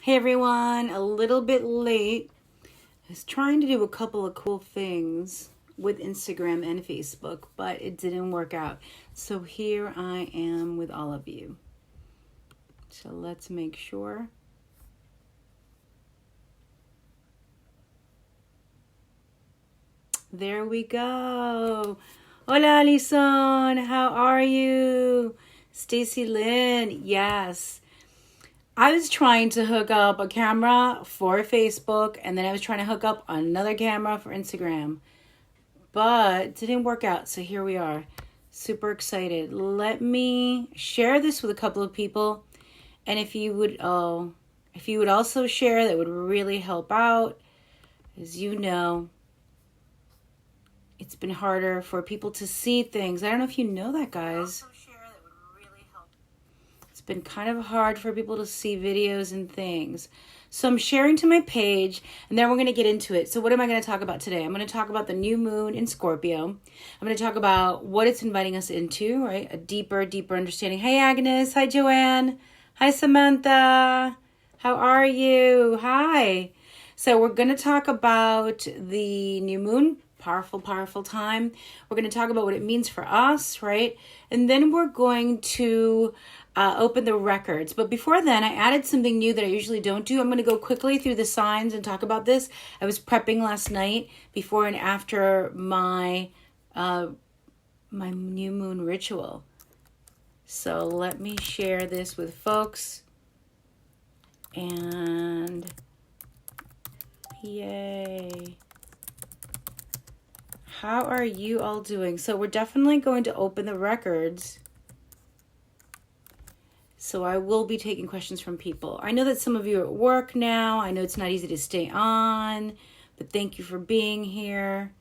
Hey everyone, a little bit late. I was trying to do a couple of cool things with Instagram and Facebook, but it didn't work out. So here I am with all of you. So let's make sure. There we go. Hola, Alison. How are you? Stacy Lynn. Yes. I was trying to hook up a camera for Facebook, and then I was trying to hook up another camera for Instagram, but it didn't work out. So here we are. Super excited. Let me share this with a couple of people, and if you would also share, that would really help out. As you know, it's been harder for people to see things. I don't know if you know that, guys. It's been kind of hard for people to see videos and things. So I'm sharing to my page, and then we're going to get into it. So what am I going to talk about today? I'm going to talk about the new moon in Scorpio. I'm going to talk about what it's inviting us into, right? A deeper understanding. Hey, Agnes. Hi, Joanne. Hi, Samantha. How are you? Hi. So we're going to talk about the new moon. Powerful time. We're going to talk about what it means for us, right? And then we're going to open the records. But before then, I added something new that I usually don't do. I'm going to go quickly through the signs and talk about this. I was prepping last night before and after my my new moon ritual. So let me share this with folks. And yay. How are you all doing? So we're definitely going to open the records. So I will be taking questions from people. I know that some of you are at work now. I know it's not easy to stay on, but thank you for being here.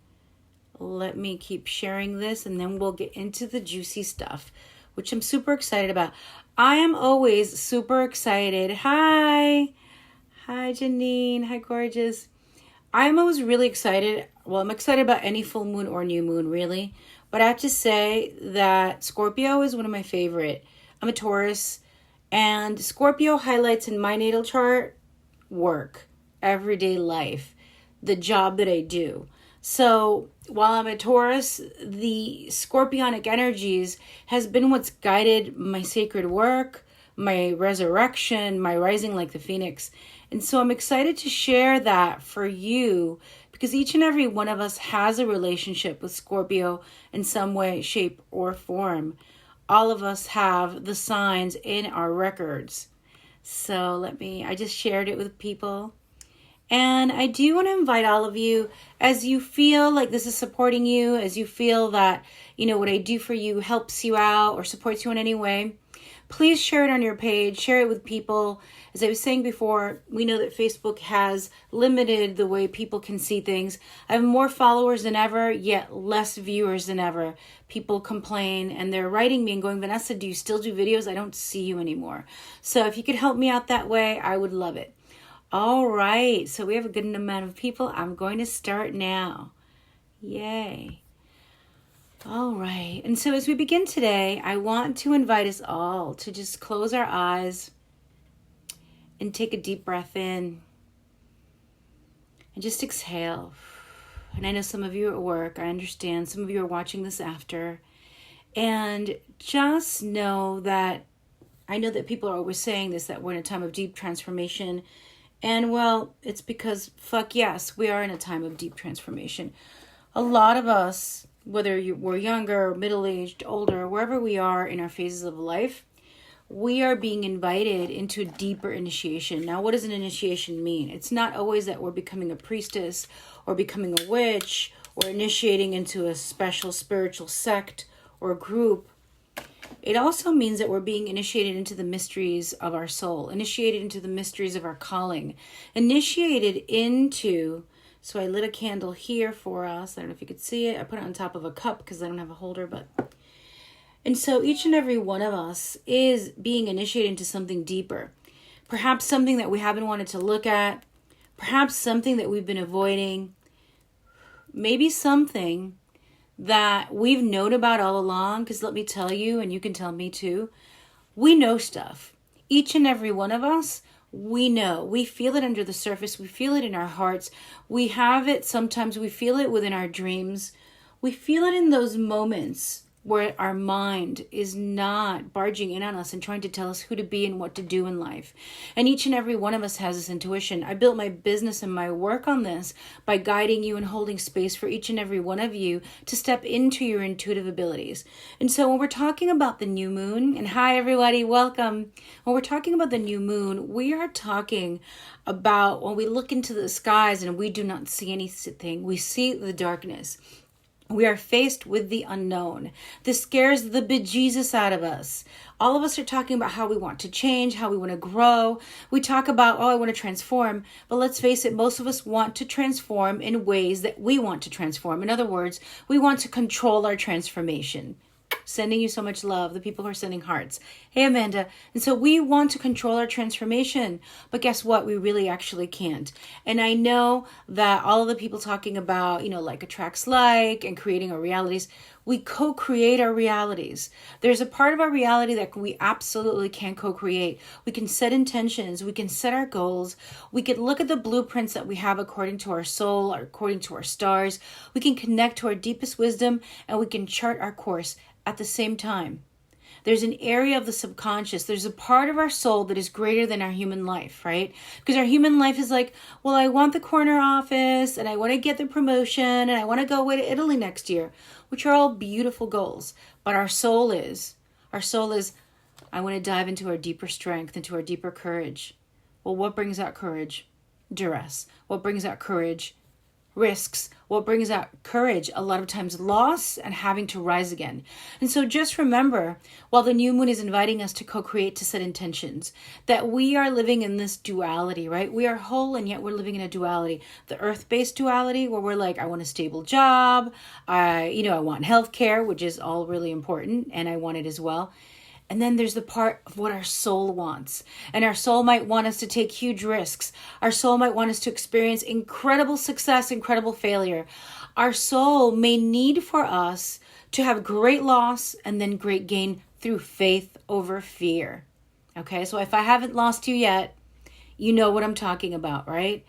Let me keep sharing this, and then we'll get into the juicy stuff, which I'm super excited about. I am always super excited. Hi, Janine. Hi, gorgeous. I'm always really excited. Well, I'm excited about any full moon or new moon, really. But I have to say that Scorpio is one of my favorite. I'm a Taurus, and Scorpio highlights in my natal chart work, everyday life, the job that I do. So while I'm a Taurus, the scorpionic energies has been what's guided my sacred work, my resurrection, my rising like the phoenix. And so I'm excited to share that for you, because each and every one of us has a relationship with Scorpio in some way, shape, or form. All of us have the signs in our records. So I just shared it with people. And I do want to invite all of you, as you feel like this is supporting you, as you feel that, what I do for you helps you out or supports you in any way, please share it on your page, share it with people. As I was saying before, we know that Facebook has limited the way people can see things. I have more followers than ever, yet less viewers than ever. People complain, and they're writing me and going, Vanessa, do you still do videos? I don't see you anymore. So if you could help me out that way, I would love it. All right, so we have a good amount of people. I'm going to start now. Yay. All right, and so as we begin today, I want to invite us all to just close our eyes and take a deep breath in and just exhale. And I know some of you are at work. I understand. Some of you are watching this after. And just know that I know that people are always saying this, that we're in a time of deep transformation. And well, it's because, fuck yes, we are in a time of deep transformation. A lot of us, whether we're younger, middle-aged, older, wherever we are in our phases of life, we are being invited into a deeper initiation. Now, what does an initiation mean? It's not always that we're becoming a priestess or becoming a witch or initiating into a special spiritual sect or group. It also means that we're being initiated into the mysteries of our soul, initiated into the mysteries of our calling, initiated into... So I lit a candle here for us. I don't know if you could see it. I put it on top of a cup because I don't have a holder, but... And so each and every one of us is being initiated into something deeper. Perhaps something that we haven't wanted to look at. Perhaps something that we've been avoiding. Maybe something that we've known about all along. Because let me tell you, and you can tell me too, we know stuff. Each and every one of us, We know, we feel it under the surface. We feel it in our hearts. We have it. Sometimes we feel it within our dreams. We feel it in those moments where our mind is not barging in on us and trying to tell us who to be and what to do in life. And each and every one of us has this intuition. I built my business and my work on this by guiding you and holding space for each and every one of you to step into your intuitive abilities. And so when we're talking about the new moon, and hi everybody, welcome. When we're talking about the new moon, we are talking about when we look into the skies and we do not see anything, we see the darkness. We are faced with the unknown. This scares the bejesus out of us. All of us are talking about how we want to change, how we want to grow. We talk about, I want to transform. But let's face it, most of us want to transform in ways that we want to transform. In other words, we want to control our transformation. Sending you so much love, the people who are sending hearts. Hey, Amanda. And so we want to control our transformation, but guess what? We really actually can't. And I know that all of the people talking about, like attracts like and creating our realities, we co-create our realities. There's a part of our reality that we absolutely can co-create. We can set intentions. We can set our goals. We can look at the blueprints that we have according to our soul, or according to our stars. We can connect to our deepest wisdom, and we can chart our course at the same time. There's an area of the subconscious. There's a part of our soul that is greater than our human life, right? Because our human life is like, well, I want the corner office and I want to get the promotion and I want to go away to Italy next year, which are all beautiful goals. But our soul is, I want to dive into our deeper strength, into our deeper courage. Well, what brings out courage? Duress. What brings out courage? Risks. What brings out courage? A lot of times loss and having to rise again. And so just remember, while the new moon is inviting us to co-create, to set intentions, that we are living in this duality, right? We are whole and yet we're living in a duality. The earth-based duality where we're like, I want a stable job. I want healthcare, which is all really important, and I want it as well. And then there's the part of what our soul wants. And our soul might want us to take huge risks. Our soul might want us to experience incredible success, incredible failure. Our soul may need for us to have great loss and then great gain through faith over fear. Okay, so if I haven't lost you yet, you know what I'm talking about, right?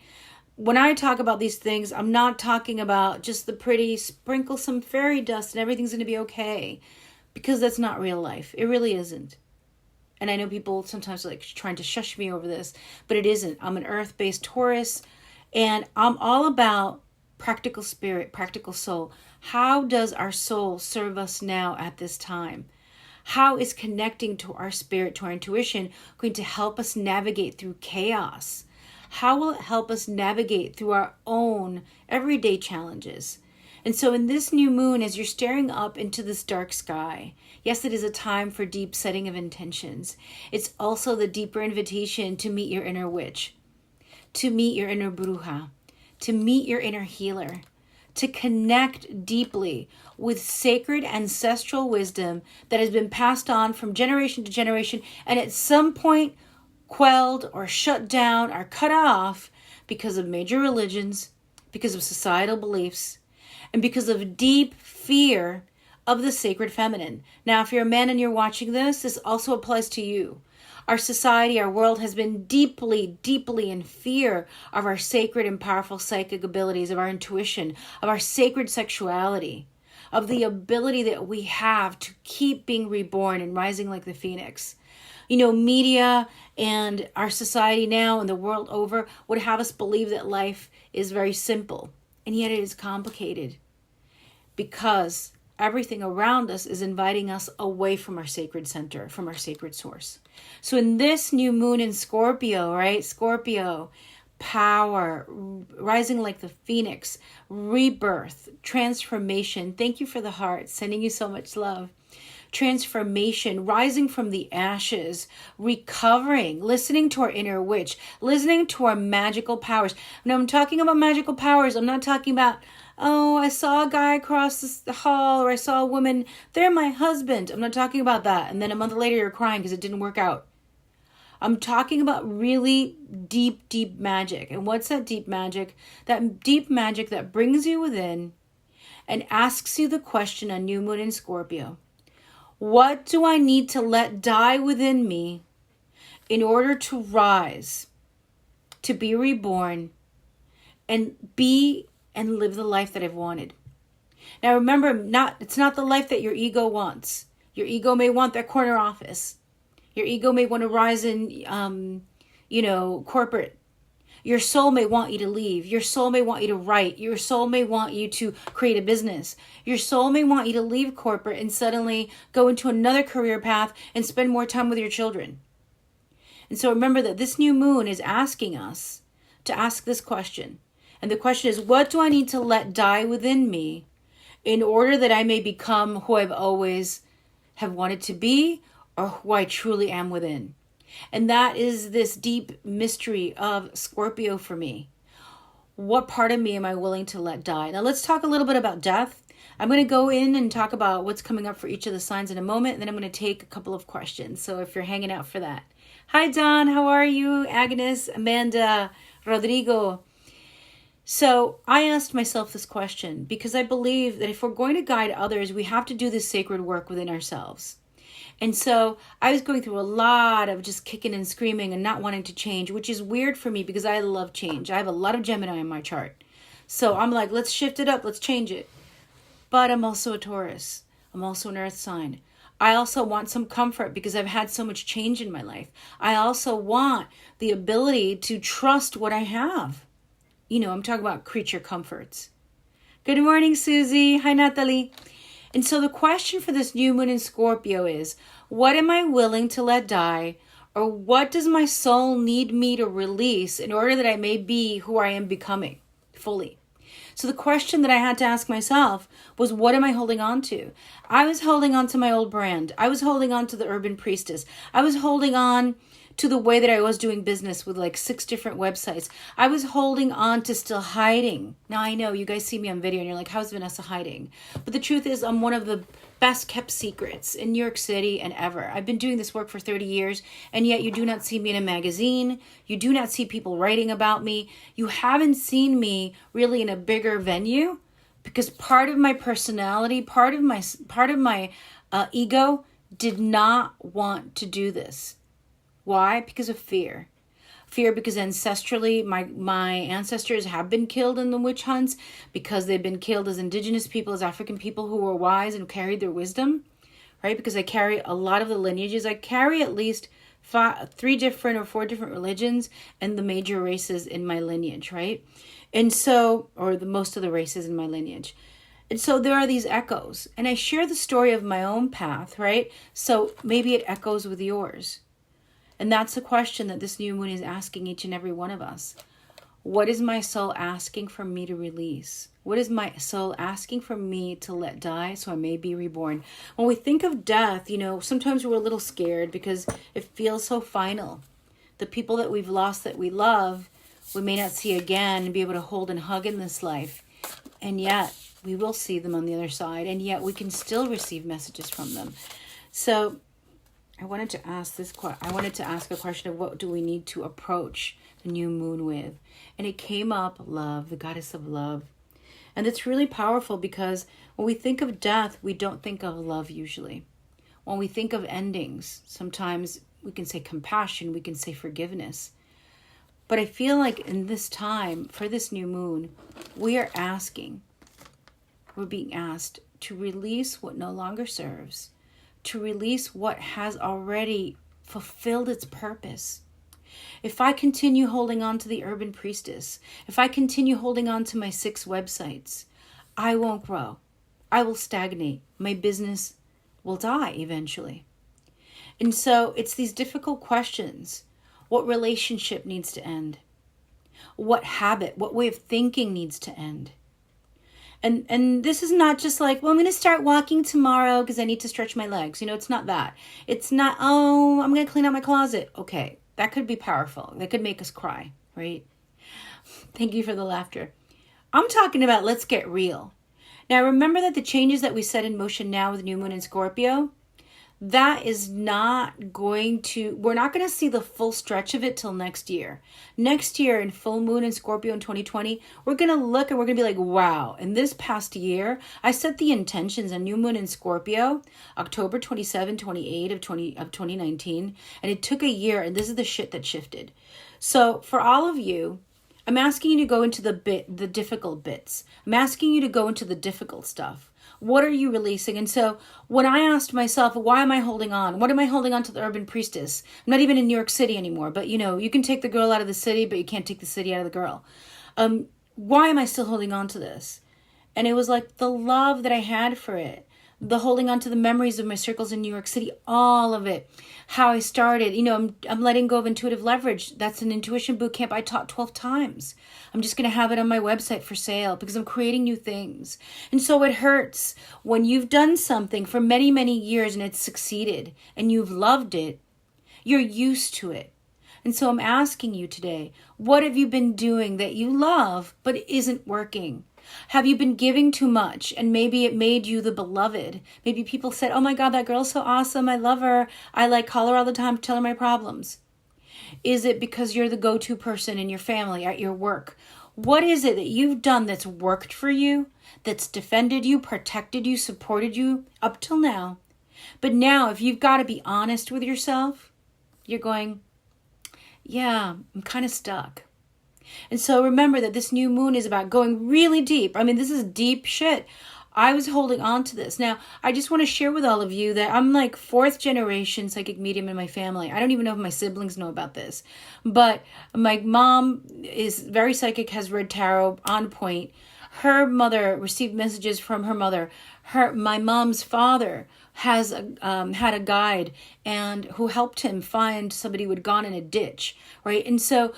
When I talk about these things, I'm not talking about just the pretty sprinkle some fairy dust and everything's going to be okay. Because that's not real life. It really isn't. And I know people sometimes like trying to shush me over this, but it isn't. I'm an earth-based Taurus, and I'm all about practical spirit, practical soul. How does our soul serve us now at this time? How is connecting to our spirit, to our intuition, going to help us navigate through chaos? How will it help us navigate through our own everyday challenges? And so in this new moon, as you're staring up into this dark sky, yes, it is a time for deep setting of intentions. It's also the deeper invitation to meet your inner witch, to meet your inner bruja, to meet your inner healer, to connect deeply with sacred ancestral wisdom that has been passed on from generation to generation and at some point quelled or shut down or cut off because of major religions, because of societal beliefs, and because of deep fear of the sacred feminine. Now, if you're a man and you're watching this, this also applies to you. Our society, our world has been deeply, deeply in fear of our sacred and powerful psychic abilities, of our intuition, of our sacred sexuality, of the ability that we have to keep being reborn and rising like the phoenix. Media and our society now and the world over would have us believe that life is very simple. And yet it is complicated because everything around us is inviting us away from our sacred center, from our sacred source. So in this new moon in Scorpio, right? Scorpio, power, rising like the phoenix, rebirth, transformation. Thank you for the heart. Sending you so much love. Transformation, rising from the ashes, recovering, listening to our inner witch, listening to our magical powers. When I'm talking about magical powers, I'm not talking about, I saw a guy across the hall or I saw a woman, they're my husband. I'm not talking about that. And then a month later you're crying because it didn't work out. I'm talking about really deep, deep magic. And what's that deep magic? That deep magic that brings you within and asks you the question on new moon in Scorpio. What do I need to let die within me in order to rise to be reborn and be and live the life that I've wanted. Now remember, it's not the life that your ego wants. Your ego may want that corner office. Your ego may want to rise in, corporate. Your soul may want you to leave. Your soul may want you to write. Your soul may want you to create a business. Your soul may want you to leave corporate and suddenly go into another career path and spend more time with your children. And so remember that this new moon is asking us to ask this question. And the question is, what do I need to let die within me in order that I may become who I've always have wanted to be, or who I truly am within? And that is this deep mystery of Scorpio for me. What part of me am I willing to let die? Now let's talk a little bit about death. I'm going to go in and talk about what's coming up for each of the signs in a moment, and then I'm going to take a couple of questions. So if you're hanging out for that. Hi, Don. How are you? Agnes, Amanda, Rodrigo. So I asked myself this question because I believe that if we're going to guide others, we have to do this sacred work within ourselves. And so I was going through a lot of just kicking and screaming and not wanting to change, which is weird for me because I love change. I have a lot of Gemini in my chart. So I'm like, let's shift it up. Let's change it. But I'm also a Taurus. I'm also an earth sign. I also want some comfort because I've had so much change in my life. I also want the ability to trust what I have. I'm talking about creature comforts. Good morning, Susie. Hi, Natalie. And so the question for this new moon in Scorpio is, what am I willing to let die? Or what does my soul need me to release in order that I may be who I am becoming fully? So the question that I had to ask myself was, what am I holding on to? I was holding on to my old brand. I was holding on to the urban priestess. I was holding on to the way that I was doing business with like 6 different websites. I was holding on to still hiding. Now I know you guys see me on video and you're like, how's Vanessa hiding? But the truth is I'm one of the best kept secrets in New York City and ever. I've been doing this work for 30 years and yet you do not see me in a magazine. You do not see people writing about me. You haven't seen me really in a bigger venue because part of my personality, part of my ego did not want to do this. Why? Because of fear. Fear because ancestrally, my ancestors have been killed in the witch hunts, because they've been killed as indigenous people, as African people who were wise and carried their wisdom, right? Because I carry a lot of the lineages. I carry at least 3 different or 4 different religions and the major races in my lineage, right? And so, or the most of the races in my lineage. And so there are these echoes. And I share the story of my own path, right? So maybe it echoes with yours. And that's the question that this new moon is asking each and every one of us. What is my soul asking for me to release? What is my soul asking for me to let die so I may be reborn? When we think of death, sometimes we're a little scared because it feels so final. The people that we've lost that we love, we may not see again and be able to hold and hug in this life. And yet we will see them on the other side. And yet we can still receive messages from them. So I wanted to ask a question of what do we need to approach the new moon with? And it came up, love, the goddess of love. And it's really powerful because when we think of death, we don't think of love usually. When we think of endings, sometimes we can say compassion, we can say forgiveness. But I feel like in this time, for this new moon, we're being asked to release what no longer serves, to release what has already fulfilled its purpose. If I continue holding on to the urban priestess, if I continue holding on to my 6 websites, I won't grow. I will stagnate. My business will die eventually. And so it's these difficult questions. What relationship needs to end? What habit, what way of thinking needs to end? And this is not just like, well, I'm going to start walking tomorrow because I need to stretch my legs. It's not that. It's not, oh, I'm going to clean out my closet. Okay, that could be powerful. That could make us cry, right? Thank you for the laughter. I'm talking about let's get real. Now, remember that the changes that we set in motion now with New Moon and Scorpio, that is not going to, we're not going to see the full stretch of it till next year. Next year in full moon in Scorpio in 2020, we're going to look and we're going to be like, wow, in this past year, I set the intentions on New Moon in Scorpio, October 27, 28 of 2019, and it took a year, and this is the shit that shifted. So for all of you, I'm asking you to go into the difficult bits. I'm asking you to go into the difficult stuff. What are you releasing? And so when I asked myself, why am I holding on? What am I holding on to the urban priestess? I'm not even in New York City anymore, but you can take the girl out of the city, but you can't take the city out of the girl. Why am I still holding on to this? And it was like the love that I had for it, the holding on to the memories of my circles in New York City, all of it, how I started. I'm letting go of intuitive leverage. That's an intuition boot camp I taught 12 times. I'm just going to have it on my website for sale because I'm creating new things. And so it hurts when you've done something for many, many years and it's succeeded and you've loved it. You're used to it. And so I'm asking you today, what have you been doing that you love but isn't working? Have you been giving too much and maybe it made you the beloved? Maybe people said, oh my God, that girl's so awesome. I love her. I call her all the time to tell her my problems. Is it because you're the go-to person in your family, at your work? What is it that you've done that's worked for you, that's defended you, protected you, supported you up till now? But now, if you've got to be honest with yourself, you're going, yeah, I'm kind of stuck. And so remember that this new moon is about going really deep. I mean, this is deep shit. I was holding on to this. Now, I just want to share with all of you that I'm like 4th generation psychic medium in my family. I don't even know if my siblings know about this. But my mom is very psychic, has read tarot on point. Her mother received messages from her mother. My mom's father has had a guide and who helped him find somebody who had gone in a ditch, right? And so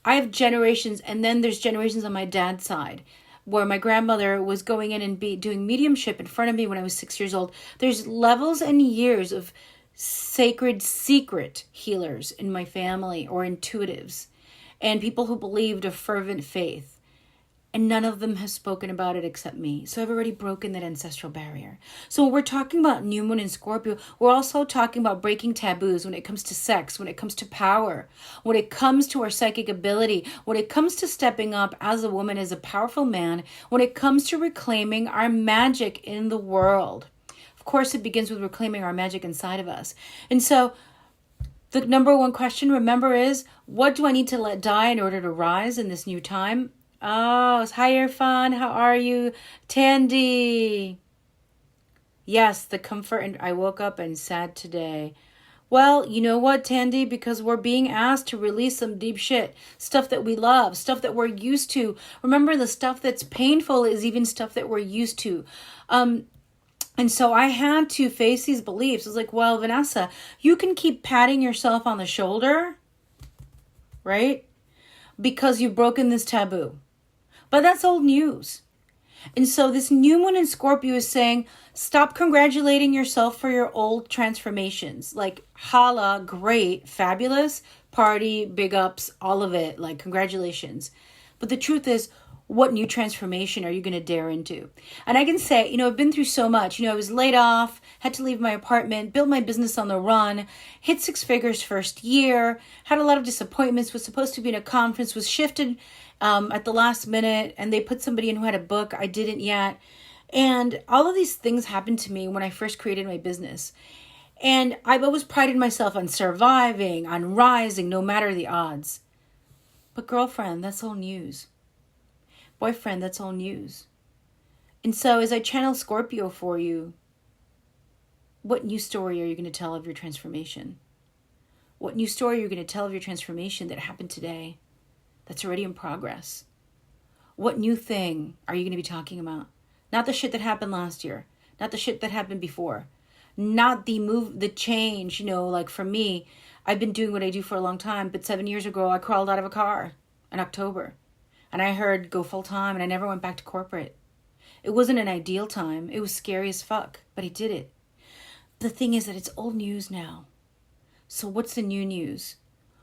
I have generations, and then there's generations on my dad's side where my grandmother was going in and doing mediumship in front of me when I was 6 years old. There's levels and years of sacred secret healers in my family, or intuitives, and people who believed a fervent faith. And none of them has spoken about it except me. So I've already broken that ancestral barrier. So when we're talking about new moon in Scorpio, we're also talking about breaking taboos when it comes to sex, when it comes to power, when it comes to our psychic ability, when it comes to stepping up as a woman, as a powerful man, when it comes to reclaiming our magic in the world. Of course, it begins with reclaiming our magic inside of us. And so the number one question, remember, is what do I need to let die in order to rise in this new time? Oh, hi, Irfan. How are you? Tandy. Yes, the comfort. And I woke up and sad today. Well, you know what, Tandy? Because we're being asked to release some deep shit. Stuff that we love. Stuff that we're used to. Remember, the stuff that's painful is even stuff that we're used to. And so I had to face these beliefs. I was like, well, Vanessa, you can keep patting yourself on the shoulder, right? Because you've broken this taboo. But that's old news. And so this new moon in Scorpio is saying, stop congratulating yourself for your old transformations. Like, holla, great, fabulous, party, big ups, all of it. Like, congratulations. But the truth is, what new transformation are you going to dare into? And I can say, I've been through so much. I was laid off, had to leave my apartment, build my business on the run, hit 6 figures first year, had a lot of disappointments, was supposed to be in a conference, was shifted at the last minute, and they put somebody in who had a book. I didn't yet. And all of these things happened to me when I first created my business. And I've always prided myself on surviving, on rising, no matter the odds. But girlfriend, that's old news. Boyfriend, that's old news. And so as I channel Scorpio for you, what new story are you going to tell of your transformation? What new story are you going to tell of your transformation that happened today, that's already in progress? What new thing are you going to be talking about? Not the shit that happened last year. Not the shit that happened before. Not the change, like for me, I've been doing what I do for a long time, but 7 years ago, I crawled out of a car in October. And I heard go full time, and I never went back to corporate. It wasn't an ideal time. It was scary as fuck, but I did it. The thing is that it's old news now. So what's the new news?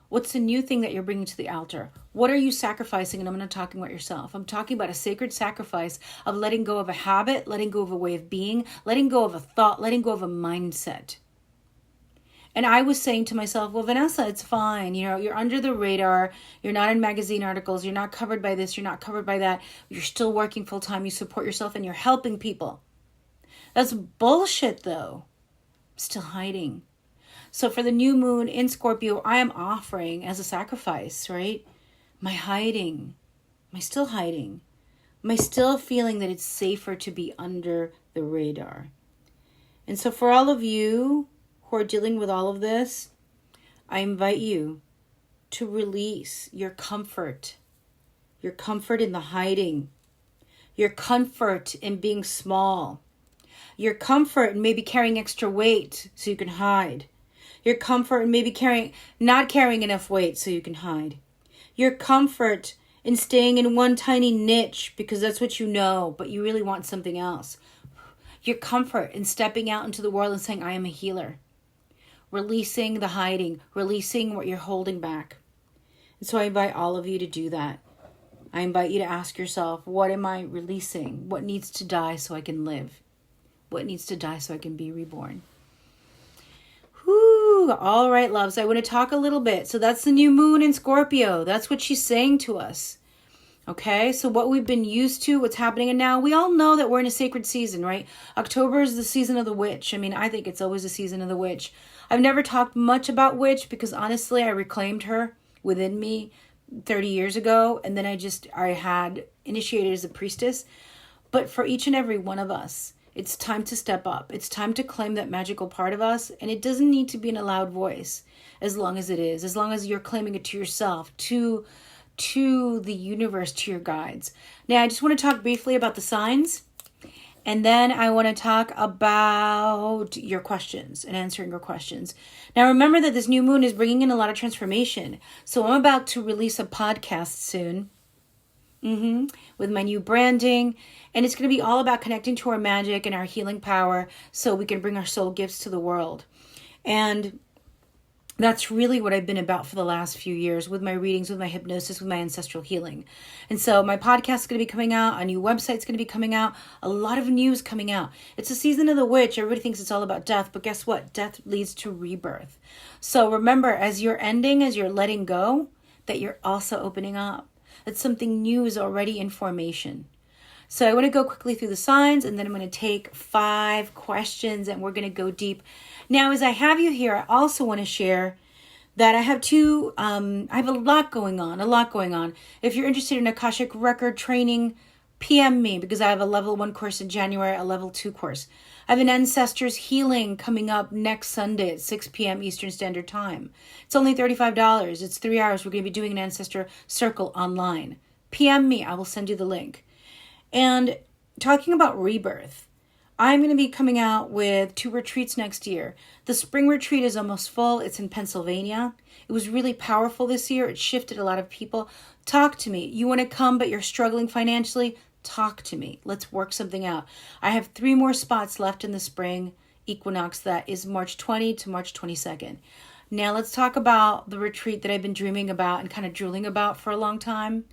What's the new thing that you're bringing to the altar? What are you sacrificing? And I'm not talking about yourself. I'm talking about a sacred sacrifice of letting go of a habit, letting go of a way of being, letting go of a thought, letting go of a mindset. And I was saying to myself, well, Vanessa, it's fine. You're under the radar. You're not in magazine articles. You're not covered by this. You're not covered by that. You're still working full time. You support yourself and you're helping people. That's bullshit, though. I'm still hiding. So for the new moon in Scorpio, I am offering as a sacrifice, right? My hiding. Am I still hiding? Am I still feeling that it's safer to be under the radar? And so for all of you who are dealing with all of this, I invite you to release your comfort in the hiding, your comfort in being small, your comfort in maybe carrying extra weight so you can hide, your comfort in maybe not carrying enough weight so you can hide, your comfort in staying in one tiny niche because that's what you know, but you really want something else. Your comfort in stepping out into the world and saying, I am a healer. Releasing the hiding, releasing what you're holding back. And so I invite all of you to do that. I invite you to ask yourself, what am I releasing? What needs to die so I can live? What needs to die so I can be reborn? Whew. All right, loves. I want to talk a little bit. So that's the new moon in Scorpio. That's what she's saying to us. Okay, so what we've been used to, what's happening now, we all know that we're in a sacred season, right? October is the season of the witch. I mean, I think it's always the season of the witch. I've never talked much about witch because honestly, I reclaimed her within me 30 years ago. And then I had initiated as a priestess. But for each and every one of us, it's time to step up. It's time to claim that magical part of us. And it doesn't need to be in a loud voice as long as it is, as long as you're claiming it to yourself, to the universe, to your guides. Now, I just want to talk briefly about the signs. And then I want to talk about your questions and answering your questions. Now, remember that this new moon is bringing in a lot of transformation. So I'm about to release a podcast soon with my new branding. And it's going to be all about connecting to our magic and our healing power so we can bring our soul gifts to the world. And that's really what I've been about for the last few years with my readings, with my hypnosis, with my ancestral healing. And so my podcast is going to be coming out. A new website is going to be coming out. A lot of news coming out. It's a season of the witch. Everybody thinks it's all about death. But guess what? Death leads to rebirth. So remember, as you're ending, as you're letting go, that you're also opening up. That something new is already in formation. So I want to go quickly through the signs, and then I'm going to take 5 questions, and we're going to go deep. Now, as I have you here, I also want to share that I have I have a lot going on. If you're interested in Akashic Record training, PM me, because I have a level 1 course in January, a level 2 course. I have an Ancestors Healing coming up next Sunday at 6 p.m. Eastern Standard Time. It's only $35. It's 3 hours. We're going to be doing an Ancestor Circle online. PM me. I will send you the link. And talking about rebirth, I'm going to be coming out with 2 retreats next year. The spring retreat is almost full. It's in Pennsylvania. It was really powerful this year. It shifted a lot of people. Talk to me. You want to come, but you're struggling financially? Talk to me. Let's work something out. I have 3 more spots left in the spring equinox. That is March 20 to March 22nd. Now let's talk about the retreat that I've been dreaming about and kind of drooling about for a long time.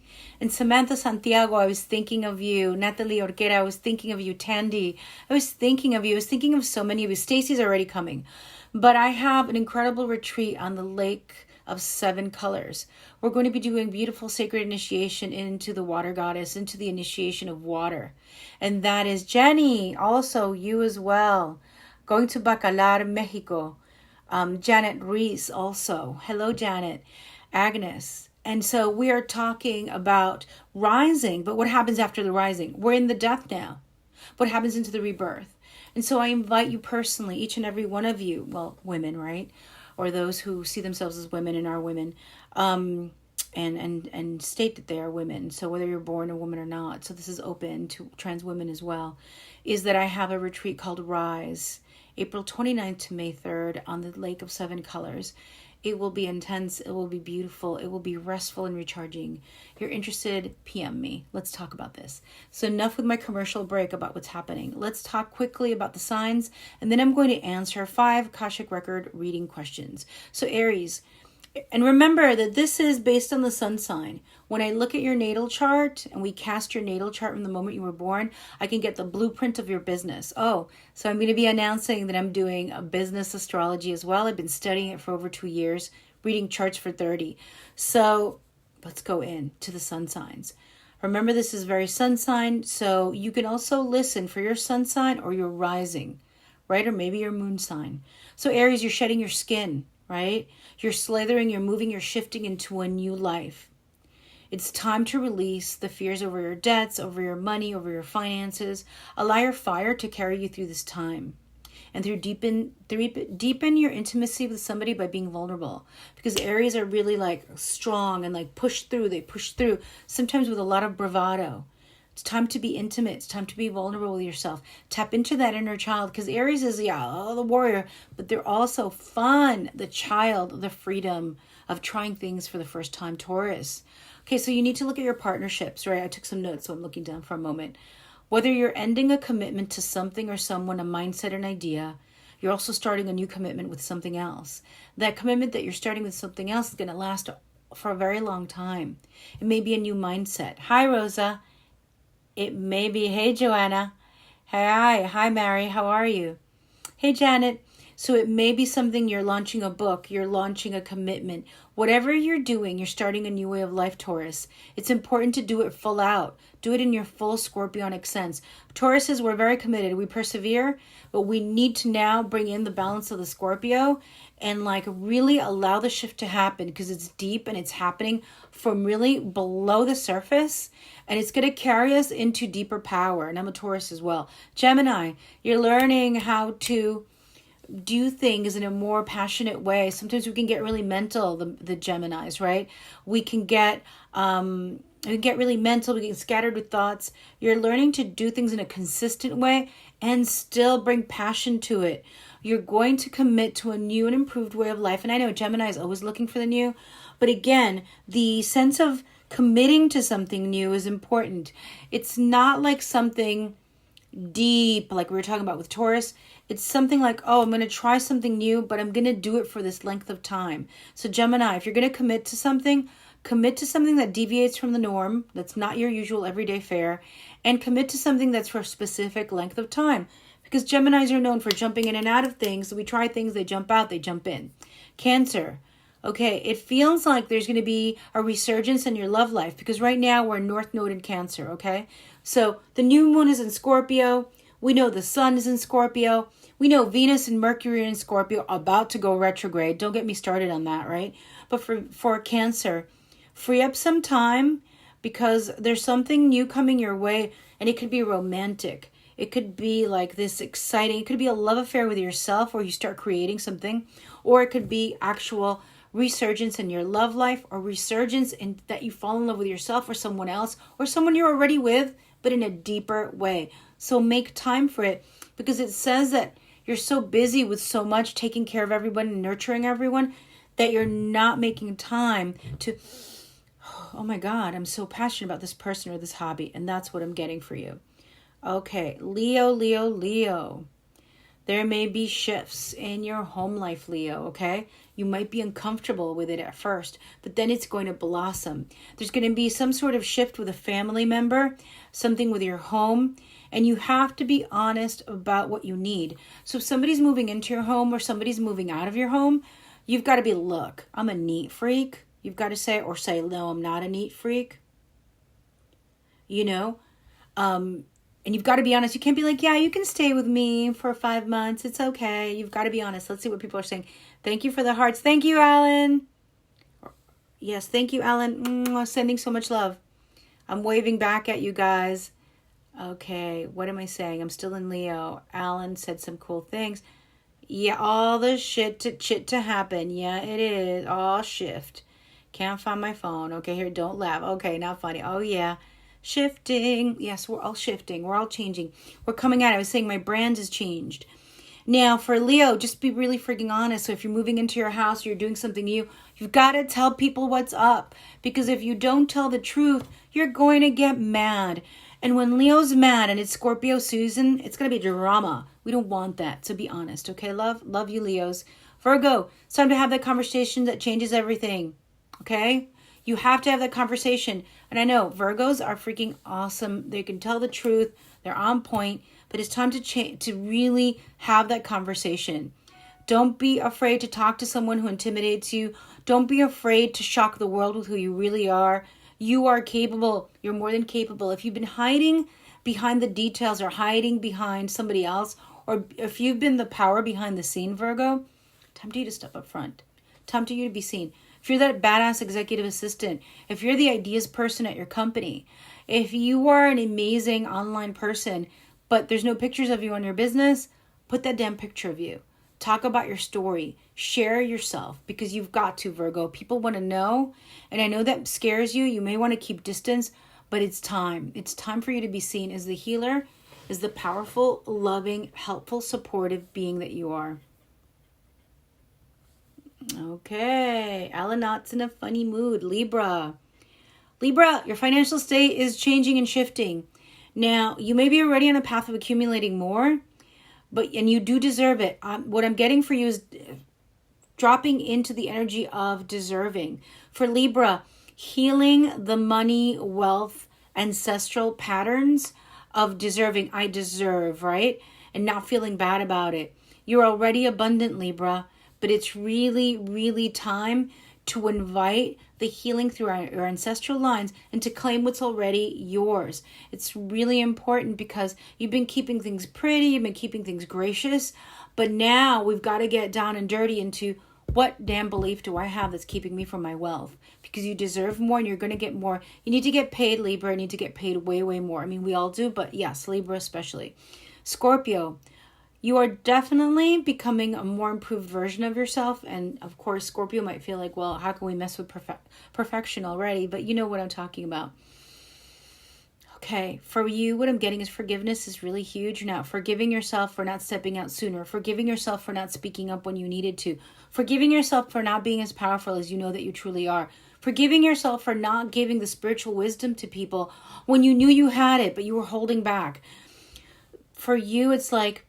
And Samantha Santiago, I was thinking of you. Natalie Orquera, I was thinking of you. Tandy, I was thinking of you. I was thinking of so many of you. Stacy's already coming. But I have an incredible retreat on the Lake of 7 Colors. We're going to be doing beautiful sacred initiation into the water goddess, into the initiation of water. And that is Jenny, also you as well. Going to Bacalar, Mexico. Janet Reese also. Hello, Janet. Agnes. And so we are talking about rising, but what happens after the rising? We're in the death now. What happens into the rebirth? And so I invite you personally, each and every one of you, well, women, right? Or those who see themselves as women and are women, and state that they are women. So whether you're born a woman or not, so this is open to trans women as well, is that I have a retreat called Rise, April 29th to May 3rd on the Lake of 7 Colors. It will be intense. It will be beautiful. It will be restful and recharging. If you're interested, PM me. Let's talk about this. So enough with my commercial break about what's happening. Let's talk quickly about the signs, and then I'm going to answer 5 Akashic Record reading questions. So Aries, and remember that this is based on the sun sign. When I look at your natal chart and we cast your natal chart from the moment you were born, I can get the blueprint of your business. Oh, so I'm going to be announcing that I'm doing a business astrology as well. I've been studying it for over 2 years, reading charts for 30. So let's go into the sun signs. Remember, this is very sun sign, so you can also listen for your sun sign or your rising right? Or maybe your moon sign. So Aries, you're shedding your skin, right? You're slithering, you're moving, you're shifting into a new life. It's time to release the fears over your debts, over your money, over your finances. Allow your fire to carry you through this time. And deepen your intimacy with somebody by being vulnerable. Because Aries are really like strong and like they push through, sometimes with a lot of bravado. It's time to be intimate. It's time to be vulnerable with yourself. Tap into that inner child, because Aries is, the warrior, but they're also fun, the child, the freedom of trying things for the first time, Taurus. Okay, so you need to look at your partnerships, right? I took some notes, so I'm looking down for a moment. Whether you're ending a commitment to something or someone, a mindset, an idea, you're also starting a new commitment with something else. That commitment that you're starting with something else is going to last for a very long time. It may be a new mindset. Hi, Rosa. It may be, hey, Joanna. Hi, Mary. How are you? Hey, Janet. So it may be something, you're launching a book, you're launching a commitment. Whatever you're doing, you're starting a new way of life, Taurus. It's important to do it full out. Do it in your full scorpionic sense. Tauruses, we're very committed. We persevere, but we need to now bring in the balance of the Scorpio and like really allow the shift to happen, because it's deep and it's happening from really below the surface, and it's going to carry us into deeper power. And I'm a Taurus as well. Gemini, you're learning how to do things in a more passionate way. Sometimes we can get really mental, the Geminis, right? We can get really mental, we get scattered with thoughts. You're learning to do things in a consistent way and still bring passion to it. You're going to commit to a new and improved way of life. And I know Gemini is always looking for the new, but again, the sense of committing to something new is important. It's not like something deep, like we were talking about with Taurus. It's something like, I'm going to try something new, but I'm going to do it for this length of time. So Gemini, if you're going to commit to something that deviates from the norm, that's not your usual everyday fare, and commit to something that's for a specific length of time. Because Geminis are known for jumping in and out of things. So we try things, they jump out, they jump in. Cancer. Okay, it feels like there's going to be a resurgence in your love life, because right now we're North Node in Cancer, okay? So the new moon is in Scorpio. We know the sun is in Scorpio. We know Venus and Mercury in Scorpio about to go retrograde. Don't get me started on that, right? But for Cancer, free up some time, because there's something new coming your way, and it could be romantic. It could be like this exciting, it could be a love affair with yourself, or you start creating something, or it could be actual resurgence in your love life, or resurgence in that you fall in love with yourself or someone else, or someone you're already with, but in a deeper way. So make time for it, because it says that you're so busy with so much, taking care of everyone and nurturing everyone, that you're not making time to, oh my God, I'm so passionate about this person or this hobby. And that's what I'm getting for you. Okay, Leo. There may be shifts in your home life, Leo, okay? You might be uncomfortable with it at first, but then it's going to blossom. There's going to be some sort of shift with a family member, something with your home, and you have to be honest about what you need. So if somebody's moving into your home or somebody's moving out of your home, you've got to be, look, I'm a neat freak. You've got to say, or say, no, I'm not a neat freak. And you've got to be honest. You can't be like, yeah, you can stay with me for 5 months. It's okay. You've got to be honest. Let's see what people are saying. Thank you for the hearts. Thank you, Alan. Yes, thank you, Alan. Sending so much love. I'm waving back at you guys. Okay, what am I saying? I'm still in Leo. Alan said some cool things. Yeah, all the shit to happen. Yeah, it is. All shift. Can't find my phone. Okay, here, don't laugh. Okay, not funny. Oh, yeah. Shifting. Yes, we're all shifting. We're all changing. We're coming out. I was saying my brand has changed. Now, for Leo, just be really freaking honest. So if you're moving into your house, you're doing something new, you've got to tell people what's up. Because if you don't tell the truth, you're going to get mad. And when Leo's mad and it's Scorpio season, it's going to be drama. We don't want that. So be honest. Okay, love? Love you, Leos. Virgo, it's time to have that conversation that changes everything. Okay? You have to have that conversation. And I know Virgos are freaking awesome. They can tell the truth. They're on point. But it's time to really have that conversation. Don't be afraid to talk to someone who intimidates you. Don't be afraid to shock the world with who you really are. You are capable. You're more than capable. If you've been hiding behind the details or hiding behind somebody else or if you've been the power behind the scene, Virgo, time to you to step up front. Time to you to be seen. If you're that badass executive assistant, if you're the ideas person at your company, if you are an amazing online person, but there's no pictures of you on your business, put that damn picture of you. Talk about your story. Share yourself, because you've got to, Virgo. People want to know, and I know that scares you. You may want to keep distance, but it's time. It's time for you to be seen as the healer, as the powerful, loving, helpful, supportive being that you are. Okay, Alanot's in a funny mood. Libra, your financial state is changing and shifting. Now, you may be already on a path of accumulating more, and you do deserve it. What I'm getting for you is dropping into the energy of deserving. For Libra, healing the money, wealth, ancestral patterns of deserving. I deserve, right? And not feeling bad about it. You're already abundant, Libra, but it's really, really time to invite the healing through our ancestral lines and to claim what's already yours. It's really important because you've been keeping things pretty, you've been keeping things gracious, but now we've got to get down and dirty into what damn belief do I have that's keeping me from my wealth? Because you deserve more and you're going to get more. You need to get paid, Libra. You need to get paid way, way more. I mean, we all do, but yes, Libra especially. Scorpio, you are definitely becoming a more improved version of yourself. And of course, Scorpio might feel like, well, how can we mess with perfection already? But you know what I'm talking about. Okay, for you, what I'm getting is forgiveness is really huge now. Forgiving yourself for not stepping out sooner. Forgiving yourself for not speaking up when you needed to. Forgiving yourself for not being as powerful as you know that you truly are. Forgiving yourself for not giving the spiritual wisdom to people when you knew you had it, but you were holding back. For you, it's like,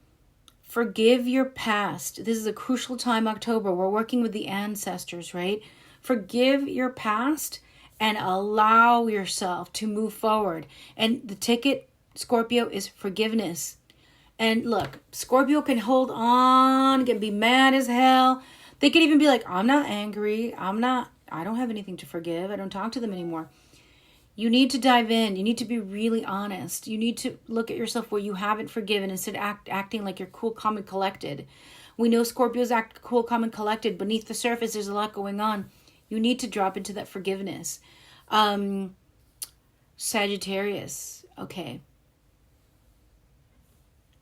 forgive your past. This is a crucial time, October. We're working with the ancestors, right? Forgive your past and allow yourself to move forward. And the ticket, Scorpio, is forgiveness. And look, Scorpio can hold on, can be mad as hell. They could even be like, I'm not angry. I don't have anything to forgive. I don't talk to them anymore. You need to dive in. You need to be really honest. You need to look at yourself where you haven't forgiven instead of acting like you're cool, calm, and collected. We know Scorpios act cool, calm, and collected. Beneath the surface, there's a lot going on. You need to drop into that forgiveness. Sagittarius. Okay.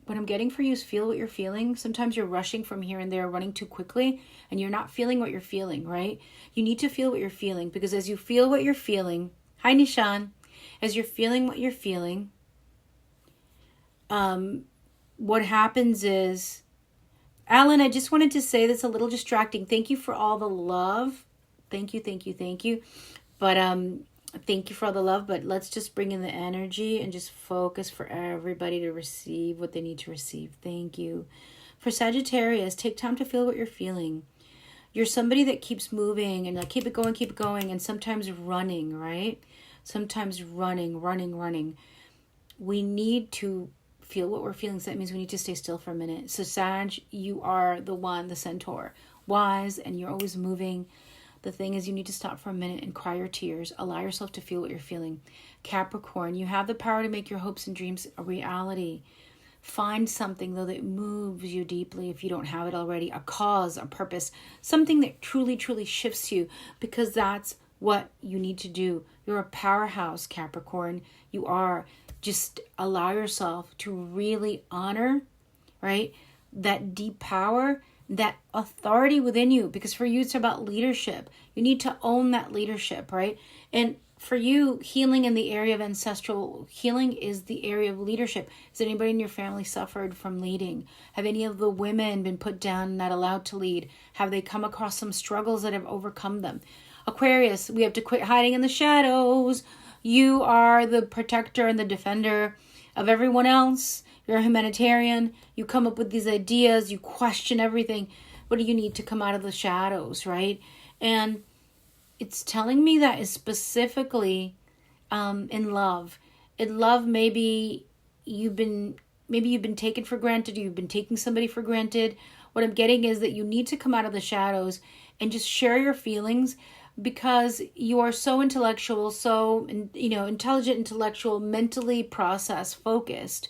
What I'm getting for you is feel what you're feeling. Sometimes you're rushing from here and there, running too quickly, and you're not feeling what you're feeling, right? You need to feel what you're feeling, because as you feel what you're feeling, hi, Nishan. As you're feeling what you're feeling, what happens is, Alan, I just wanted to say that's a little distracting. Thank you for all the love. Thank you. But thank you for all the love, but let's just bring in the energy and just focus for everybody to receive what they need to receive. Thank you. For Sagittarius, take time to feel what you're feeling. You're somebody that keeps moving and like keep it going, and sometimes running, right? Sometimes running. We need to feel what we're feeling, so that means we need to stay still for a minute. So Sag, you are the one, the centaur, wise, and you're always moving. The thing is, you need to stop for a minute and cry your tears. Allow yourself to feel what you're feeling. Capricorn, you have the power to make your hopes and dreams a reality. Find something, though, that moves you deeply if you don't have it already. A cause, a purpose, something that truly, truly shifts you, because that's what you need to do. You're a powerhouse, Capricorn. You are. Just allow yourself to really honor, right, that deep power, that authority within you, because for you, it's about leadership. You need to own that leadership, right? And for you, healing in the area of ancestral healing is the area of leadership. Has anybody in your family suffered from leading? Have any of the women been put down, not allowed to lead? Have they come across some struggles that have overcome them? Aquarius, we have to quit hiding in the shadows. You are the protector and the defender of everyone else. You're a humanitarian. You come up with these ideas. You question everything. What do you need to come out of the shadows, right? And it's telling me that is specifically in love. In love, maybe you've been taken for granted. You've been taking somebody for granted. What I'm getting is that you need to come out of the shadows and just share your feelings, because you are so intellectual, so intelligent, intellectual, mentally process focused,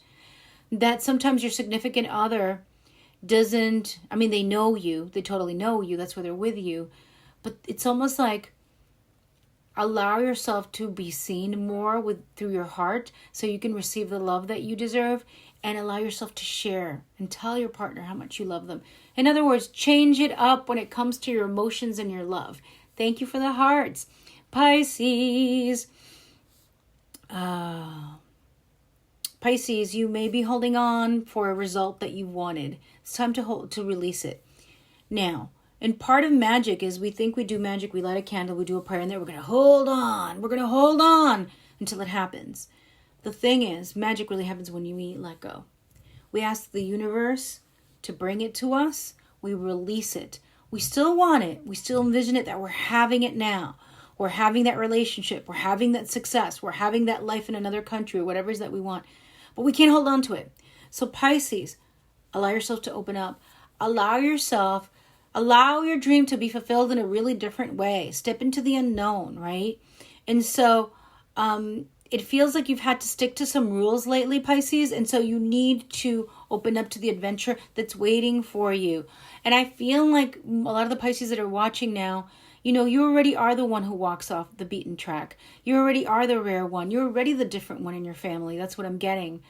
that sometimes your significant other doesn't, I mean, they know you, they totally know you, that's why they're with you, but it's almost like allow yourself to be seen more through your heart so you can receive the love that you deserve, and allow yourself to share and tell your partner how much you love them. In other words, change it up when it comes to your emotions and your love. Thank you for the hearts. Pisces. Pisces, you may be holding on for a result that you wanted. It's time to release it. Now, and part of magic is we think we do magic, we light a candle, we do a prayer, and then we're going to hold on. We're going to hold on until it happens. The thing is, magic really happens when we let go. We ask the universe to bring it to us. We release it. We still want it. We still envision it, that we're having it now. We're having that relationship. We're having that success. We're having that life in another country or whatever it is that we want. But we can't hold on to it. So Pisces, allow yourself to open up. Allow your dream to be fulfilled in a really different way. Step into the unknown, right? And so it feels like you've had to stick to some rules lately, Pisces. And so you need to open up to the adventure that's waiting for you. And I feel like a lot of the Pisces that are watching now, you know, you already are the one who walks off the beaten track. You already are the rare one. You're already the different one in your family. That's what I'm getting.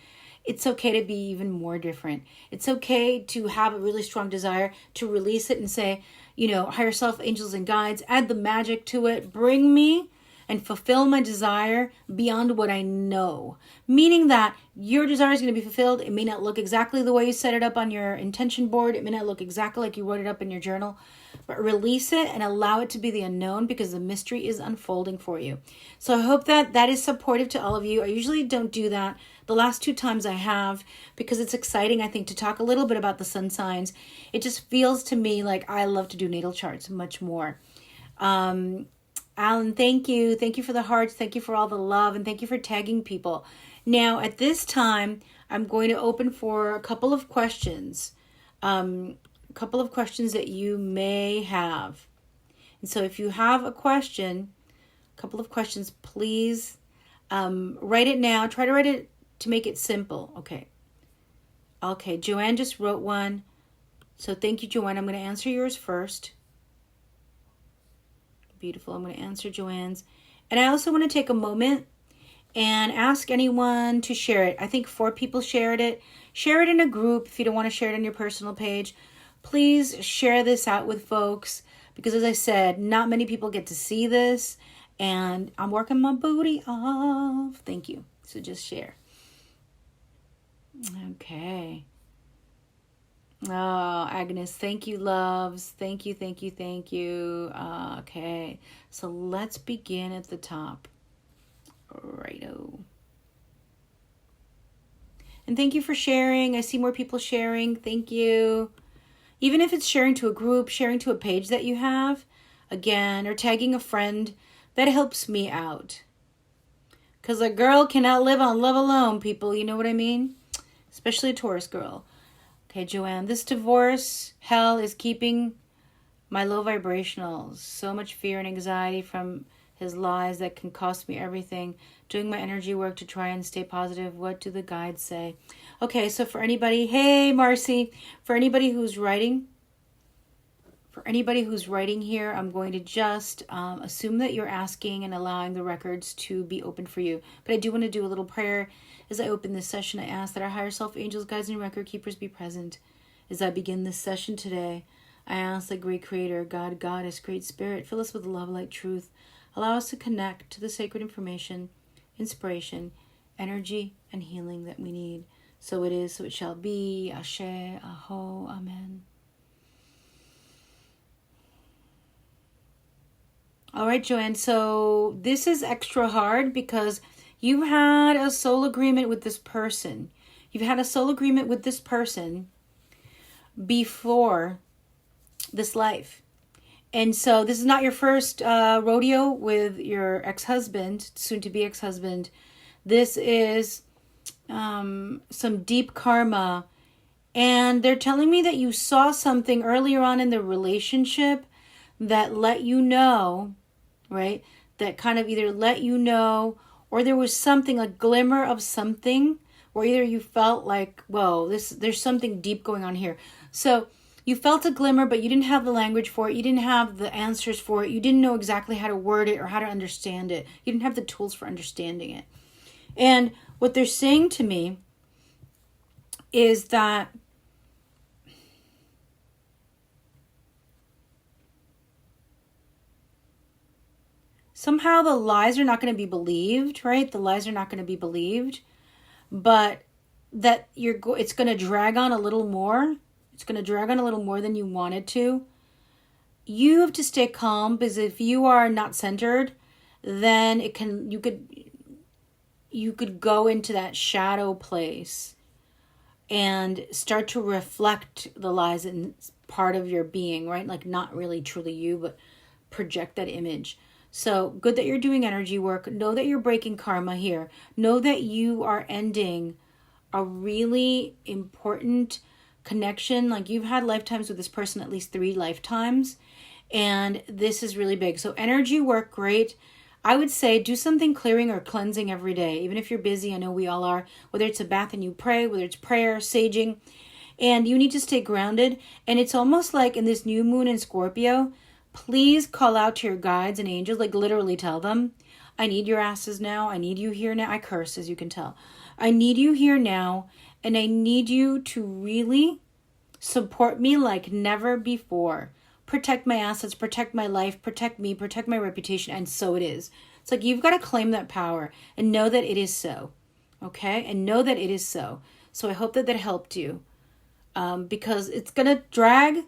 It's okay to be even more different. It's okay to have a really strong desire to release it and say, you know, higher self, angels and guides, add the magic to it. Bring me and fulfill my desire beyond what I know. Meaning that your desire is going to be fulfilled. It may not look exactly the way you set it up on your intention board. It may not look exactly like you wrote it up in your journal. But release it and allow it to be the unknown, because the mystery is unfolding for you. So I hope that is supportive to all of you. I usually don't do that. The last 2 times I have, because it's exciting, I think, to talk a little bit about the sun signs. It just feels to me like I love to do natal charts much more. Alan, thank you. Thank you for the hearts. Thank you for all the love. And thank you for tagging people. Now, at this time, I'm going to open for a couple of questions. A couple of questions that you may have. And so if you have a question, a couple of questions, please write it now. Try to write it to make it simple. Okay, Joanne just wrote one. So thank you, Joanne. I'm going to answer yours first. Beautiful. I'm going to answer Joanne's. And I also want to take a moment and ask anyone to share it. I think 4 people shared it. Share it in a group if you don't want to share it on your personal page. Please share this out with folks, because as I said, not many people get to see this, and I'm working my booty off. Thank you. So just share. Okay. Oh, Agnes, thank you, loves. Thank you, thank you, thank you. Okay, so let's begin at the top. Righto. And thank you for sharing. I see more people sharing. Thank you. Even if it's sharing to a group, sharing to a page that you have, again, or tagging a friend, that helps me out. Because a girl cannot live on love alone, people. You know what I mean? Especially a Taurus girl. Okay, Joanne, this divorce hell is keeping my low vibrationals. So much fear and anxiety from his lies that can cost me everything. Doing my energy work to try and stay positive. What do the guides say? Okay, so for anybody, hey, Marcy, for anybody who's writing here, I'm going to just assume that you're asking and allowing the records to be open for you. But I do want to do a little prayer. As I open this session, I ask that our higher self, angels, guides, and record keepers be present. As I begin this session today, I ask the great creator, God, Goddess, great spirit, fill us with love, light, truth. Allow us to connect to the sacred information, inspiration, energy, and healing that we need. So it is, so it shall be. Ashe, Aho, Amen. All right, Joanne, so this is extra hard because you had a soul agreement with this person. You've had a soul agreement with this person before this life. And so this is not your first rodeo with your ex-husband, soon-to-be ex-husband. This is some deep karma. And they're telling me that you saw something earlier on in the relationship that let you know, right? That kind of either let you know, or there was something, a glimmer of something or either you felt like, whoa, there's something deep going on here. So you felt a glimmer, but you didn't have the language for it. You didn't have the answers for it. You didn't know exactly how to word it or how to understand it. You didn't have the tools for understanding it. And what they're saying to me is that somehow the lies are not going to be believed, right? The lies are not going to be believed, but that it's going to drag on a little more. It's going to drag on a little more than you wanted to. You have to stay calm, because if you are not centered, then you could go into that shadow place and start to reflect the lies in part of your being, right? Like not really truly you, but project that image. So good that you're doing energy work. Know that you're breaking karma here. Know that you are ending a really important connection. Like you've had lifetimes with this person, at least 3 lifetimes. And this is really big. So energy work, great. I would say do something clearing or cleansing every day. Even if you're busy, I know we all are. Whether it's a bath and you pray, whether it's prayer, saging. And you need to stay grounded. And it's almost like in this new moon in Scorpio, please call out to your guides and angels, like literally tell them, I need your asses now. I need you here now. I curse, as you can tell. I need you here now. And I need you to really support me like never before. Protect my assets, protect my life, protect me, protect my reputation. And so it is. It's like you've got to claim that power and know that it is so. Okay? And know that it is so. So I hope that helped you. Because it's going to drag,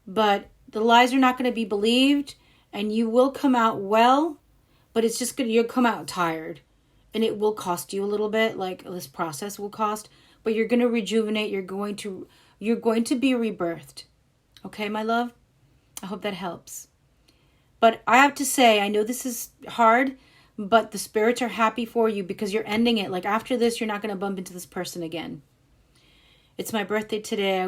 but the lies are not going to be believed, and you will come out well, but it's just you'll come out tired, and it will cost you a little bit. Like this process will cost, but you're going to rejuvenate. You're going to be rebirthed. Okay, my love? I hope that helps. But I have to say, I know this is hard, but the spirits are happy for you because you're ending it. Like after this, you're not going to bump into this person again. It's my birthday today.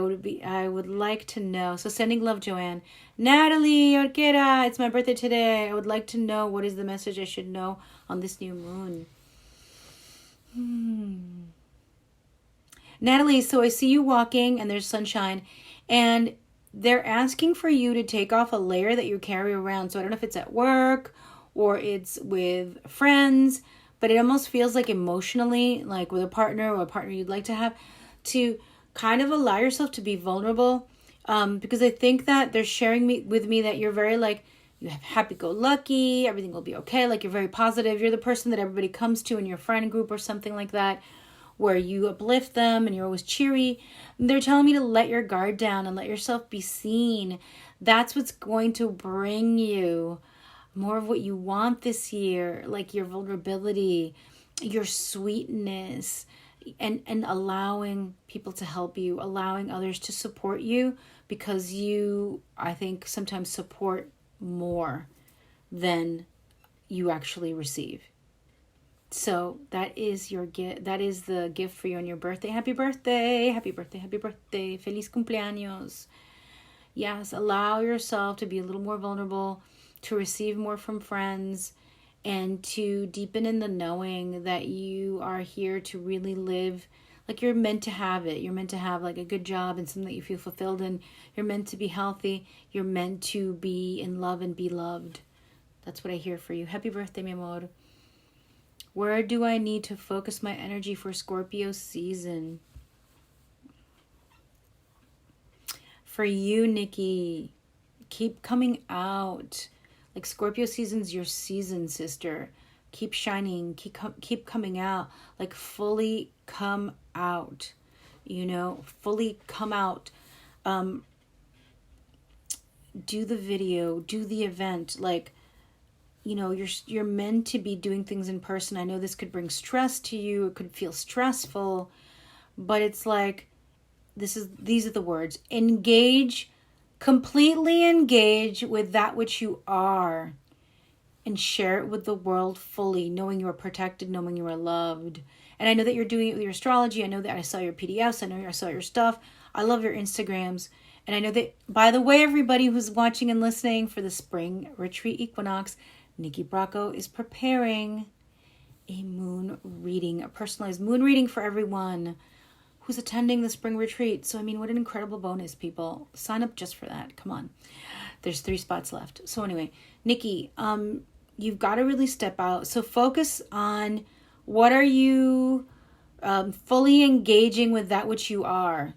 I would like to know. So sending love, Joanne. Natalie Orquera, it's my birthday today. I would like to know what is the message I should know on this new moon. Natalie, so I see you walking and there's sunshine, and they're asking for you to take off a layer that you carry around. So I don't know if it's at work or it's with friends, but it almost feels like emotionally, like with a partner or a partner you'd like to have, to kind of allow yourself to be vulnerable, because I think that they're sharing with me that you're very like, you have happy-go-lucky, everything will be okay, like you're very positive, you're the person that everybody comes to in your friend group or something like that, where you uplift them and you're always cheery. They're telling me to let your guard down and let yourself be seen. That's what's going to bring you more of what you want this year, like your vulnerability, your sweetness, and allowing people to help you, allowing others to support you, because you, I think, sometimes support more than you actually receive. So that is your gift. That is the gift for you on your birthday. Happy birthday. Happy birthday. Happy birthday. Feliz cumpleaños. Yes, allow yourself to be a little more vulnerable, to receive more from friends, and to deepen in the knowing that you are here to really live like you're meant to have it. You're meant to have like a good job and something that you feel fulfilled in. You're meant to be healthy. You're meant to be in love and be loved. That's what I hear for you. Happy birthday, mi amor. Where do I need to focus my energy for Scorpio season? For you, Nikki, keep coming out. Like Scorpio season's your season, sister. Keep shining. Keep coming out. Like fully come out. You know, fully come out. Do the video. Do the event. Like, you know, you're meant to be doing things in person. I know this could bring stress to you. It could feel stressful. But it's like, these are the words. Engage. Completely engage with that which you are, and share it with the world fully, knowing you are protected, knowing you are loved. And I know that you're doing it with your astrology. I know that I saw your PDFs. I know I saw your stuff. I love your Instagrams. And I know that, by the way, everybody who's watching and listening, for the spring retreat equinox, Nikki Bracco is preparing a moon reading, a personalized moon reading for everyone who's attending the spring retreat. So, I mean, what an incredible bonus, people. Sign up just for that. Come on. There's 3 spots left. So anyway, Nikki, you've got to really step out. So focus on what are you fully engaging with that which you are.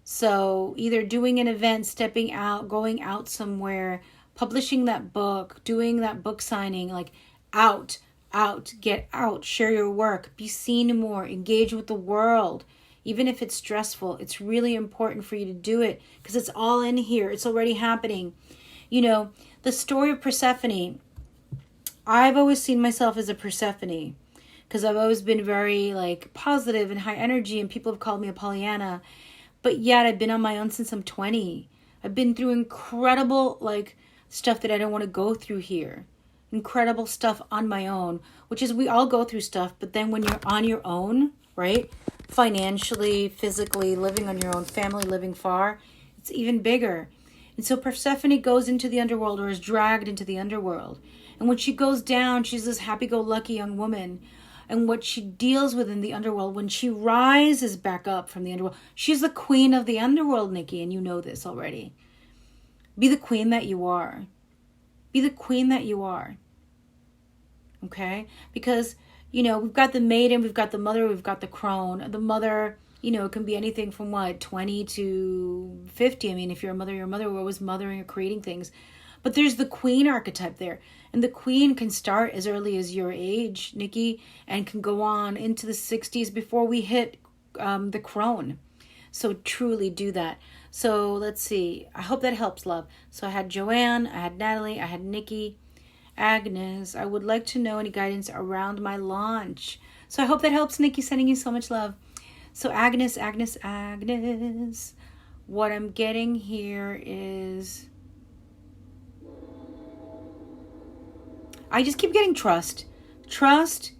So either doing an event, stepping out, going out somewhere, publishing that book, doing that book signing, like out, get out, share your work, be seen more, engage with the world. Even if it's stressful, it's really important for you to do it because it's all in here. It's already happening. You know, the story of Persephone, I've always seen myself as a Persephone because I've always been very like positive and high energy, and people have called me a Pollyanna. But yet I've been on my own since I'm 20. I've been through incredible like stuff that I don't want to go through here. Incredible stuff on my own, which is we all go through stuff. But then when you're on your own, right? Financially, physically, living on your own, family living far, it's even bigger. And so Persephone goes into the underworld, or is dragged into the underworld. And when she goes down, she's this happy-go-lucky young woman. And what she deals with in the underworld, when she rises back up from the underworld, she's the queen of the underworld, Nikki, and you know this already. Be the queen that you are. Be the queen that you are. Okay? Because, you know, we've got the maiden, we've got the mother, we've got the crone. The mother, you know, it can be anything from 20 to 50. I mean, if you're a mother, you're a mother. We're always mothering or creating things. But there's the queen archetype there. And the queen can start as early as your age, Nikki, and can go on into the 60s before we hit the crone. So truly do that. So let's see. I hope that helps, love. So I had Joanne, I had Natalie, I had Nikki, Agnes. I would like to know any guidance around my launch. So I hope that helps, Nikki. Sending you so much love. So Agnes. What I'm getting here is... I just keep getting trust. Trust.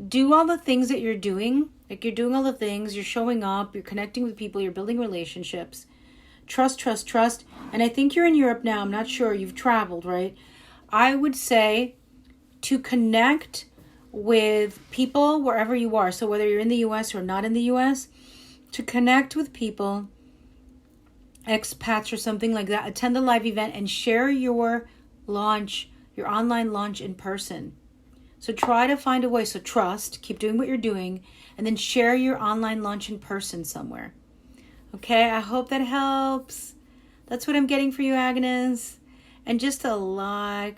Do all the things that you're doing. Like you're doing all the things. You're showing up. You're connecting with people. You're building relationships. Trust. And I think you're in Europe now. I'm not sure. You've traveled, right? I would say to connect with people wherever you are. So whether you're in the U.S. or not in the U.S., to connect with people, expats or something like that. Attend the live event and share your launch, your online launch in person. So try to find a way. So trust, keep doing what you're doing, and then share your online launch in person somewhere. Okay, I hope that helps. That's what I'm getting for you, Agnes. And just a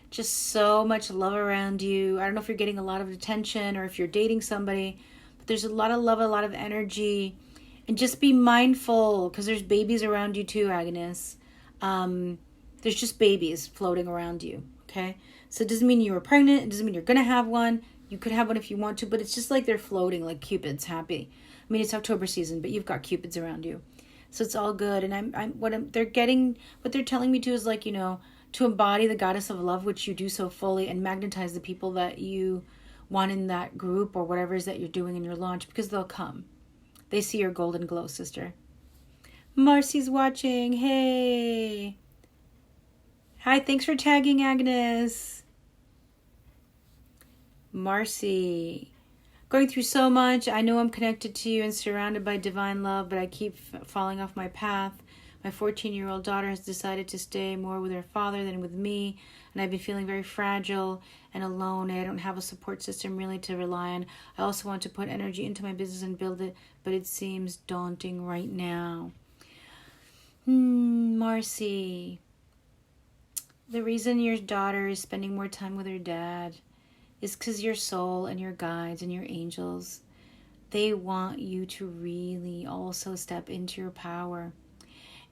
just so much love around you. I don't know if you're getting a lot of attention or if you're dating somebody, but there's a lot of love, a lot of energy. And just be mindful because there's babies around you too, Agnes. There's just babies floating around you, okay? So it doesn't mean you were pregnant. It doesn't mean you're going to have one. You could have one if you want to, but it's just like they're floating like cupids, happy. I mean, it's October season, but you've got cupids around you. So it's all good. And what they're telling me to is like, you know, to embody the goddess of love, which you do so fully, and magnetize the people that you want in that group or whatever it is that you're doing in your launch, because they'll come. They see your golden glow, sister. Marcy's watching. Hey. Hi, thanks for tagging, Agnes. Marcy. Going through so much. I know I'm connected to you and surrounded by divine love, but I keep falling off my path. My 14-year-old daughter has decided to stay more with her father than with me, and I've been feeling very fragile and alone. I don't have a support system really to rely on. I also want to put energy into my business and build it, but it seems daunting right now. Marcy. The reason your daughter is spending more time with her dad is because your soul and your guides and your angels, they want you to really also step into your power.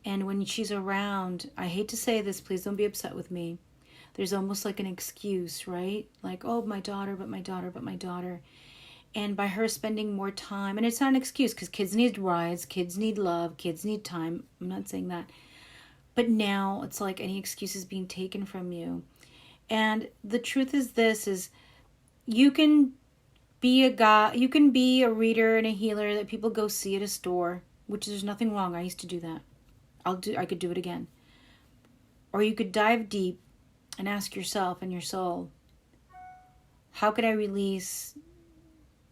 And when she's around, I hate to say this, please don't be upset with me. There's almost like an excuse, right? Like, oh, my daughter, but my daughter, but my daughter. And by her spending more time, and it's not an excuse because kids need rides, kids need love, kids need time. I'm not saying that. But now it's like any excuse is being taken from you. And the truth is this, is you can be a reader and a healer that people go see at a store, which there's nothing wrong. I used to do that. I could do it again. Or you could dive deep and ask yourself and your soul, how could I release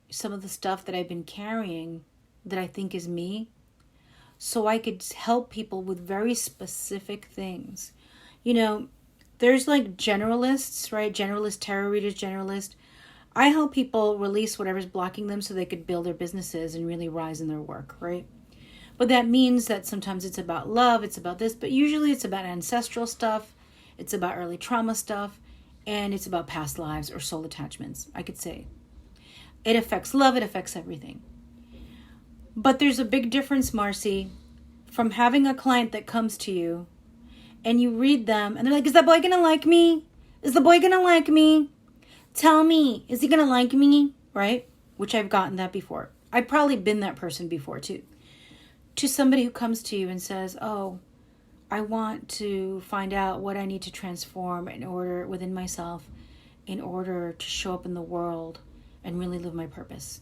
some of the stuff that I've been carrying that I think is me, so I could help people with very specific things. You know, there's like generalists, right? Generalist, tarot readers, generalist. I help people release whatever's blocking them so they could build their businesses and really rise in their work, right? But that means that sometimes it's about love, it's about this, but usually it's about ancestral stuff, it's about early trauma stuff, and it's about past lives or soul attachments, I could say. It affects love, it affects everything. But there's a big difference, Marcy, from having a client that comes to you and you read them and they're like, is that boy gonna like me? Is the boy gonna like me? Tell me, is he gonna like me? Right? Which I've gotten that before. I've probably been that person before too. To somebody who comes to you and says, oh, I want to find out what I need to transform in order within myself in order to show up in the world and really live my purpose.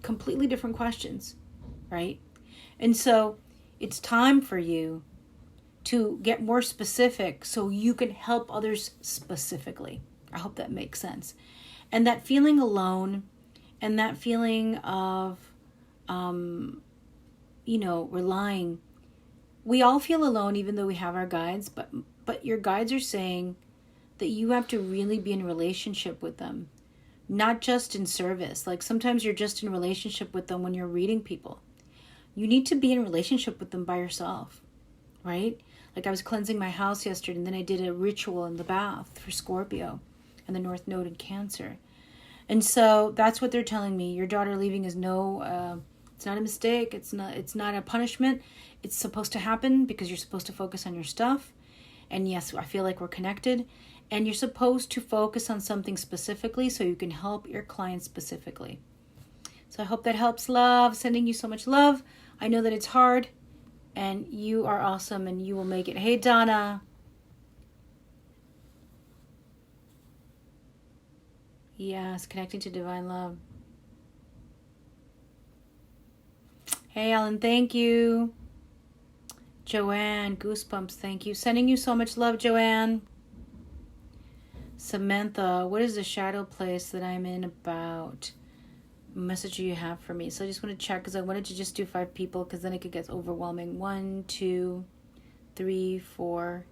Completely different questions, right? And so it's time for you to get more specific so you can help others specifically. I hope that makes sense. And that feeling alone and that feeling of, relying. We all feel alone even though we have our guides, but your guides are saying that you have to really be in relationship with them, not just in service. Like sometimes you're just in relationship with them when you're reading people. You need to be in relationship with them by yourself, right? Like I was cleansing my house yesterday and then I did a ritual in the bath for Scorpio and the North Node in Cancer. And so that's what they're telling me. Your daughter leaving is it's not a mistake. It's not a punishment. It's supposed to happen because you're supposed to focus on your stuff. And yes, I feel like we're connected. And you're supposed to focus on something specifically so you can help your clients specifically. So I hope that helps, love. Sending you so much love. I know that it's hard and you are awesome and you will make it. Hey, Donna. Yes, connecting to divine love. Hey, Ellen, thank you. Joanne, goosebumps, thank you. Sending you so much love, Joanne. Samantha, what is the shadow place that I'm in about? Message you have for me. So I just want to check because I wanted to just do 5 people because then it could get overwhelming. 1, 2, 3, 4,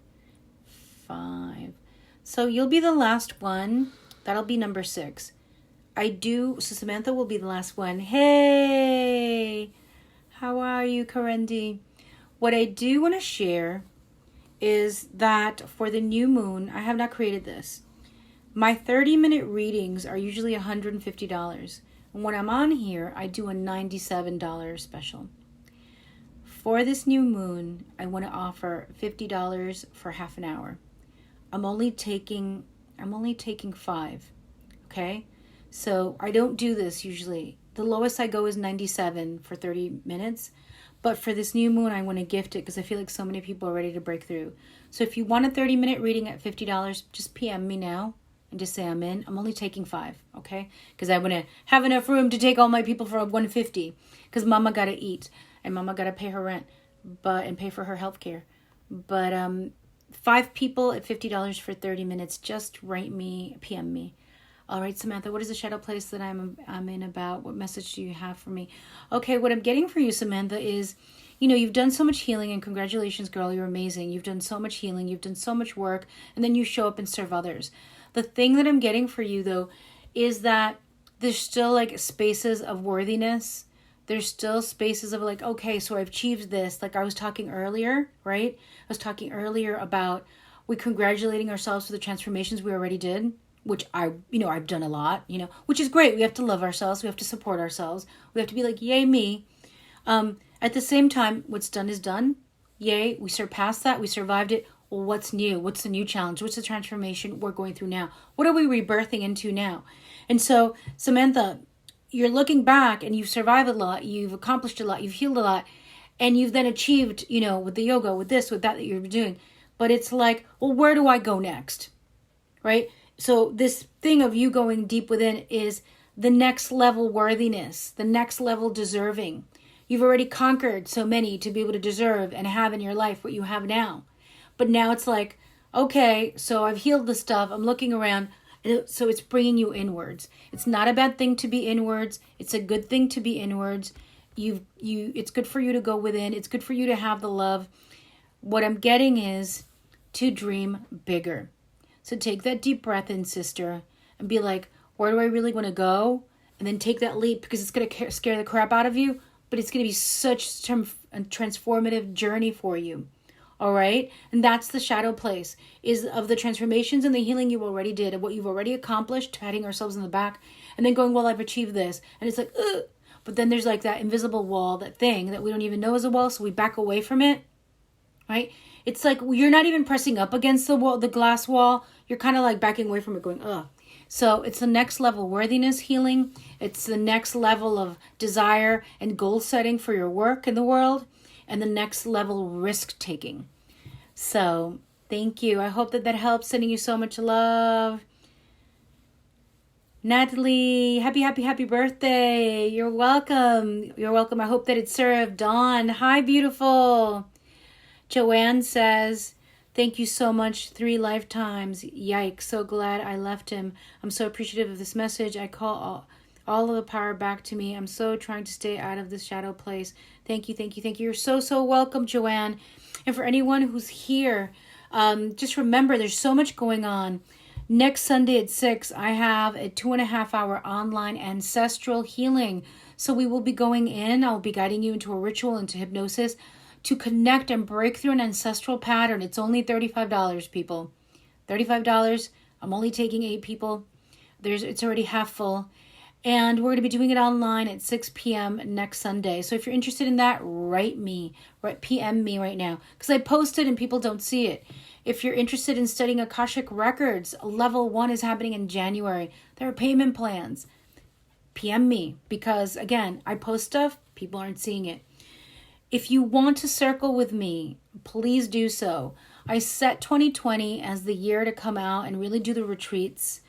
5. So you'll be the last one. That'll be number 6. So Samantha will be the last one. Hey, how are you, Karendi? What I do want to share is that for the new moon, I have not created this. My 30-minute readings are usually $150. And when I'm on here, I do a $97 special. For this new moon, I want to offer $50 for half an hour. I'm only taking 5. Okay? So I don't do this usually. The lowest I go is 97 for 30 minutes. But for this new moon, I want to gift it because I feel like so many people are ready to break through. So if you want a 30-minute reading at $50, just PM me now and just say I'm in. I'm only taking 5, okay? Because I want to have enough room to take all my people for $150 because Mama got to eat and Mama got to pay her rent and pay for her health care. But 5 people at $50 for 30 minutes. Just write me, PM me. All right, Samantha, what is the shadow place that I'm in about? What message do you have for me? Okay, what I'm getting for you, Samantha, is, you've done so much healing, and congratulations, girl, you're amazing. You've done so much healing, you've done so much work, and then you show up and serve others. The thing that I'm getting for you, though, is that there's still, spaces of worthiness. There's still spaces of, okay, so I've achieved this. Like I was talking earlier, right? I was talking earlier about we congratulating ourselves for the transformations we already did, which I've done a lot, which is great. We have to love ourselves. We have to support ourselves. We have to be like, yay, me. At the same time, what's done is done. Yay, we surpassed that. We survived it. Well, what's new? What's the new challenge? What's the transformation we're going through now? What are we rebirthing into now? And so, Samantha, you're looking back and you've survived a lot. You've accomplished a lot. You've healed a lot. And you've then achieved, with the yoga, with this, with that you're doing. But it's like, well, where do I go next? Right? So this thing of you going deep within is the next level worthiness, the next level deserving. You've already conquered so many to be able to deserve and have in your life what you have now. But now it's like, okay, so I've healed the stuff. I'm looking around. So it's bringing you inwards. It's not a bad thing to be inwards. It's a good thing to be inwards. It's good for you to go within. It's good for you to have the love. What I'm getting is to dream bigger. So take that deep breath in, sister, and be like, where do I really want to go? And then take that leap, because it's going to scare the crap out of you, but it's going to be such a transformative journey for you. All right? And that's the shadow place, is of the transformations and the healing you already did and what you've already accomplished, patting ourselves in the back, and then going, well, I've achieved this. And it's like, ugh. But then there's like that invisible wall, that thing that we don't even know is a wall, so we back away from it, right? It's like you're not even pressing up against the wall, the glass wall. You're kind of like backing away from it, going, ugh. So it's the next level worthiness healing. It's the next level of desire and goal setting for your work in the world, and the next level risk taking. So thank you. I hope that helps. Sending you so much love. Natalie, happy birthday. You're welcome. You're welcome. I hope that it served. Dawn, hi, beautiful. Joanne says, thank you so much. 3 lifetimes. Yikes. So glad I left him. I'm so appreciative of this message. I call all of the power back to me. I'm so trying to stay out of this shadow place. Thank you. You're so welcome, Joanne. And for anyone who's here, just remember there's so much going on. Next Sunday at 6, I have a 2.5-hour online ancestral healing. So we will be going in. I'll be guiding you into a ritual, into hypnosis, to connect and break through an ancestral pattern. It's only $35, people. $35. I'm only taking 8 people. It's already half full. And we're going to be doing it online at 6 p.m. next Sunday. So if you're interested in that, PM me right now. Because I posted and people don't see it. If you're interested in studying Akashic Records, level 1 is happening in January. There are payment plans. PM me. Because, again, I post stuff, people aren't seeing it. If you want to circle with me, please do so. I set 2020 as the year to come out and really do the retreats.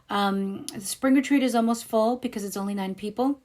The spring retreat is almost full because it's only 9 people.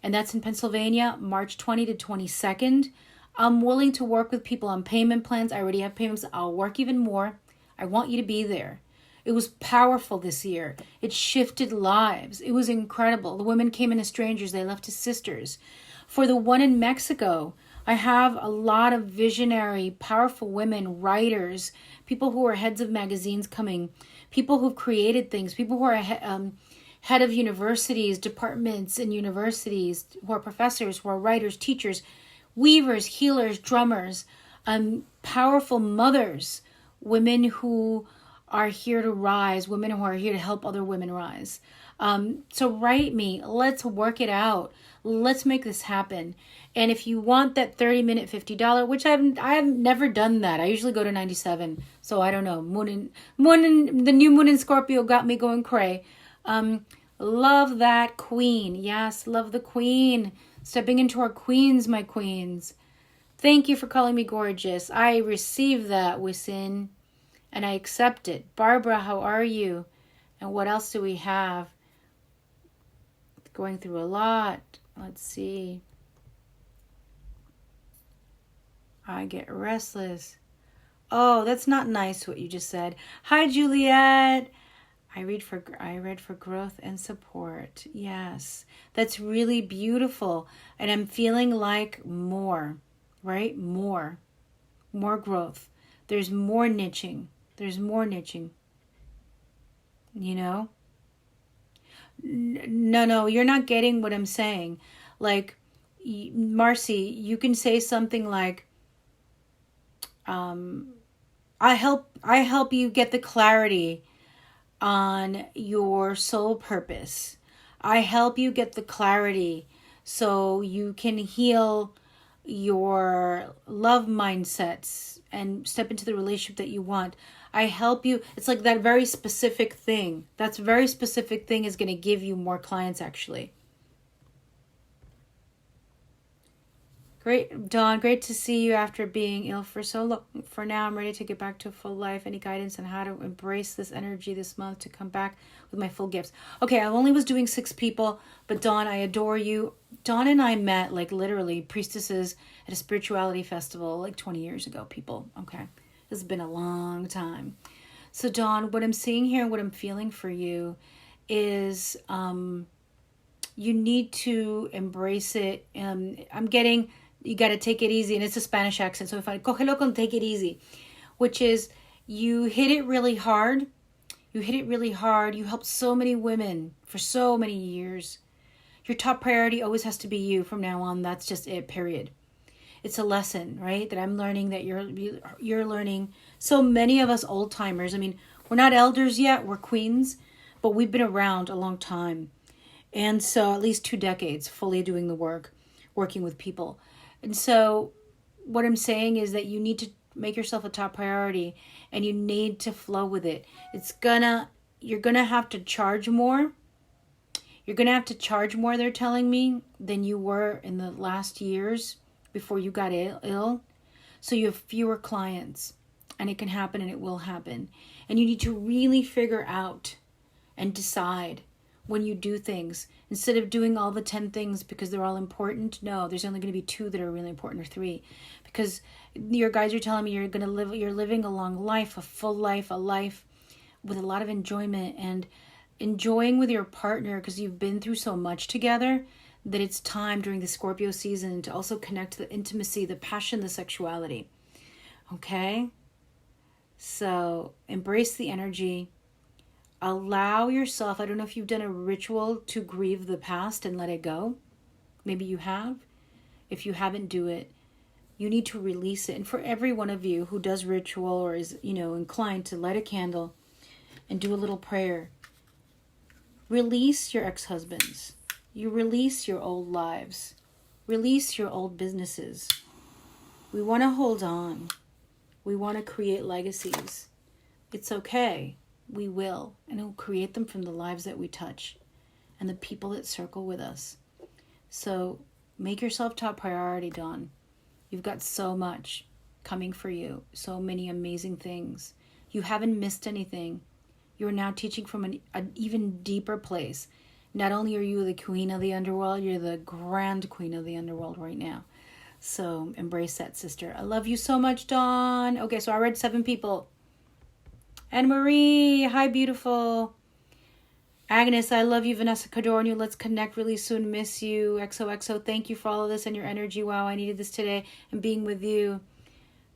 And that's in Pennsylvania, March 20 to 22nd. I'm willing to work with people on payment plans. I already have payments. I'll work even more. I want you to be there. It was powerful this year. It shifted lives. It was incredible. The women came in as strangers. They left as sisters. For the one in Mexico, I have a lot of visionary, powerful women, writers, people who are heads of magazines coming, people who've created things, people who are head of universities, departments in universities, who are professors, who are writers, teachers, weavers, healers, drummers, powerful mothers, women who are here to rise, women who are here to help other women rise. So write me. Let's work it out. Let's make this happen. And if you want that 30-minute $50, which I have never done that. I usually go to 97. So I don't know. The new moon in Scorpio got me going cray. Love that queen. Yes, love the queen. Stepping into our queens, my queens. Thank you for calling me gorgeous. I receive that, Wisin, and I accept it. Barbara, how are you? And what else do we have? Going through a lot. Let's see. I get restless. Oh, that's not nice what you just said. Hi, Juliet. I read for growth and support. Yes, that's really beautiful. And I'm feeling like more, right? More growth. There's more niching. You know? No, you're not getting what I'm saying. Like, Marcy, you can say something like, I help you get the clarity on your soul purpose. I help you get the clarity so you can heal your love mindsets and step into the relationship that you want. I help you. It's like that very specific thing. That very specific thing is going to give you more clients, actually. Great, Dawn. Great to see you after being ill for so long. For now, I'm ready to get back to full life. Any guidance on how to embrace this energy this month to come back with my full gifts? Okay, I only was doing 6 people, but Dawn, I adore you. Dawn and I met, like, literally priestesses at a spirituality festival like 20 years ago, people. Okay, this has been a long time. So Dawn, what I'm seeing here and what I'm feeling for you is you need to embrace it. I'm getting, you got to take it easy. And it's a Spanish accent. So if I cógelo con take it easy, which is you hit it really hard. You hit it really hard. You helped so many women for so many years. Your top priority always has to be you from now on. That's just it, period. It's a lesson, right? That I'm learning, that you're learning. So many of us old timers, I mean, we're not elders yet, we're queens, but we've been around a long time. And so at least 2 decades fully doing the work, working with people. And so what I'm saying is that you need to make yourself a top priority and you need to flow with it. You're gonna have to charge more. You're gonna have to charge more, they're telling me, than you were in the last years before you got ill. So you have fewer clients, and it can happen and it will happen. And you need to really figure out and decide when you do things, instead of doing all the 10 things because they're all important. No, there's only going to be 2 that are really important, or 3, because your guys are telling me you're living a long life, a full life, a life with a lot of enjoyment and enjoying with your partner, because you've been through so much together, that it's time during the Scorpio season to also connect to the intimacy, the passion, the sexuality. Okay? So embrace the energy. Allow yourself, I don't know if you've done a ritual to grieve the past and let it go. Maybe you have. If you haven't, do it. You need to release it. And for every one of you who does ritual or is, inclined to light a candle and do a little prayer, release your ex-husbands. You release your old lives. Release your old businesses. We want to hold on. We want to create legacies. It's okay. We will. And we'll create them from the lives that we touch and the people that circle with us. So make yourself top priority, Dawn. You've got so much coming for you. So many amazing things. You haven't missed anything. You're now teaching from an even deeper place. Not only are you the queen of the underworld, you're the grand queen of the underworld right now. So embrace that, sister. I love you so much, Dawn. Okay, so I read 7 people. Anne Marie, hi, beautiful. Agnes, I love you. Vanessa, Codorniu, let's connect really soon. Miss you. XOXO, thank you for all of this and your energy. Wow, I needed this today and being with you.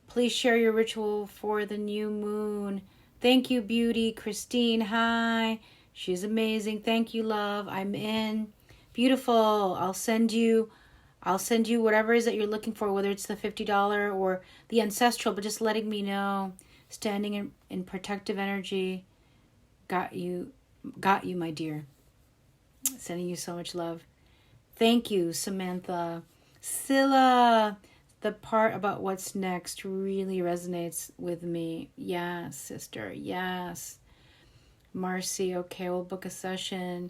Please share your ritual for the new moon. Thank you, beauty. Christine, hi. She's amazing. Thank you, love. I'm in. Beautiful. I'll send you whatever it is that you're looking for, whether it's the $50 or the ancestral, but just letting me know. Standing in protective energy. Got you, my dear. Sending you so much love. Thank you, Samantha. Scylla, the part about what's next really resonates with me. Yes, sister, yes. Marcy, okay, we'll book a session.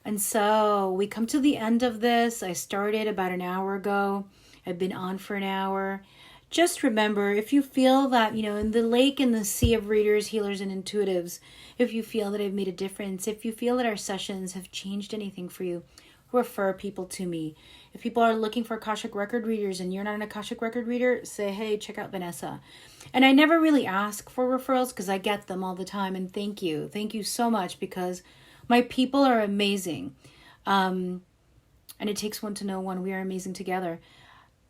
And so we come to the end of this. I started about an hour ago. I've been on for an hour. Just remember, if you feel that, in the lake and the sea of readers, healers, and intuitives, if you feel that I've made a difference, if you feel that our sessions have changed anything for you, refer people to me. If people are looking for Akashic Record readers and you're not an Akashic Record reader, say, hey, check out Vanessa. And I never really ask for referrals because I get them all the time. And thank you. Thank you so much, because my people are amazing. And it takes one to know one. We are amazing together.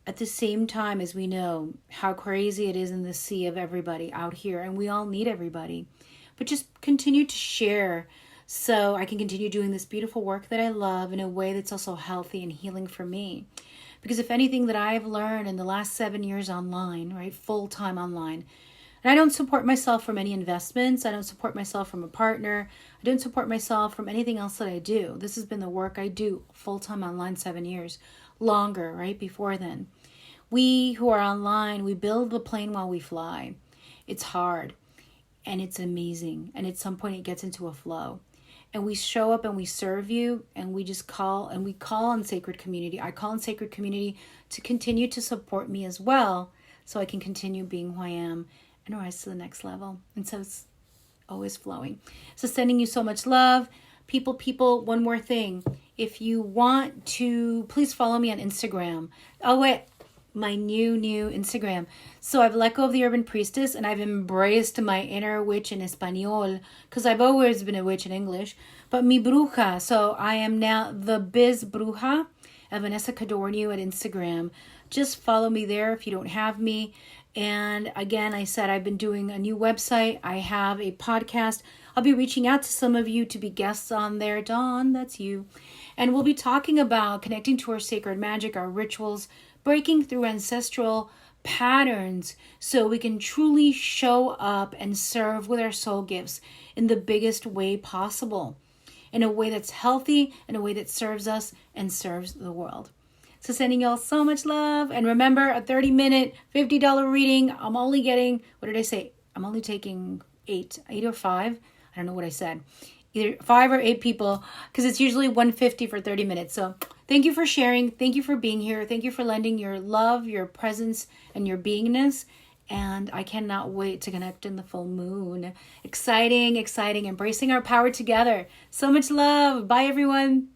At the same time as we know how crazy it is in the sea of everybody out here, and we all need everybody, but just continue to share so I can continue doing this beautiful work that I love in a way that's also healthy and healing for me. Because if anything that I've learned in the last 7 years online, right, full-time online, and I don't support myself from any investments, I don't support myself from a partner, I don't support myself from anything else that I do. This has been the work I do full-time online 7 years, longer, right, before then. We who are online, we build the plane while we fly. It's hard and it's amazing. And at some point it gets into a flow. And we show up and we serve you, and we just call on Sacred Community. I call on Sacred Community to continue to support me as well, so I can continue being who I am and rise to the next level. And so it's always flowing. So sending you so much love. People, one more thing. If you want to, please follow me on Instagram. Oh, wait. my new Instagram. So I've let go of the urban priestess and I've embraced my inner witch in Espanol, because I've always been a witch in English, but mi bruja. So I am now the Biz Bruja at Vanessa Codorniu at Instagram. Just follow me there if you don't have me. And again, I said I've been doing a new website. I have a podcast. I'll be reaching out to some of you to be guests on there. Dawn, that's you. And we'll be talking about connecting to our sacred magic, our rituals, breaking through ancestral patterns so we can truly show up and serve with our soul gifts in the biggest way possible, in a way that's healthy, in a way that serves us and serves the world. So sending y'all so much love. And remember, a 30-minute, $50 reading. I'm only getting, what did I say? I'm only taking eight or five. I don't know what I said. Either 5 or 8 people, because it's usually $150 for 30 minutes. So thank you for sharing. Thank you for being here. Thank you for lending your love, your presence, and your beingness. And I cannot wait to connect in the full moon. Exciting, exciting. Embracing our power together. So much love. Bye, everyone.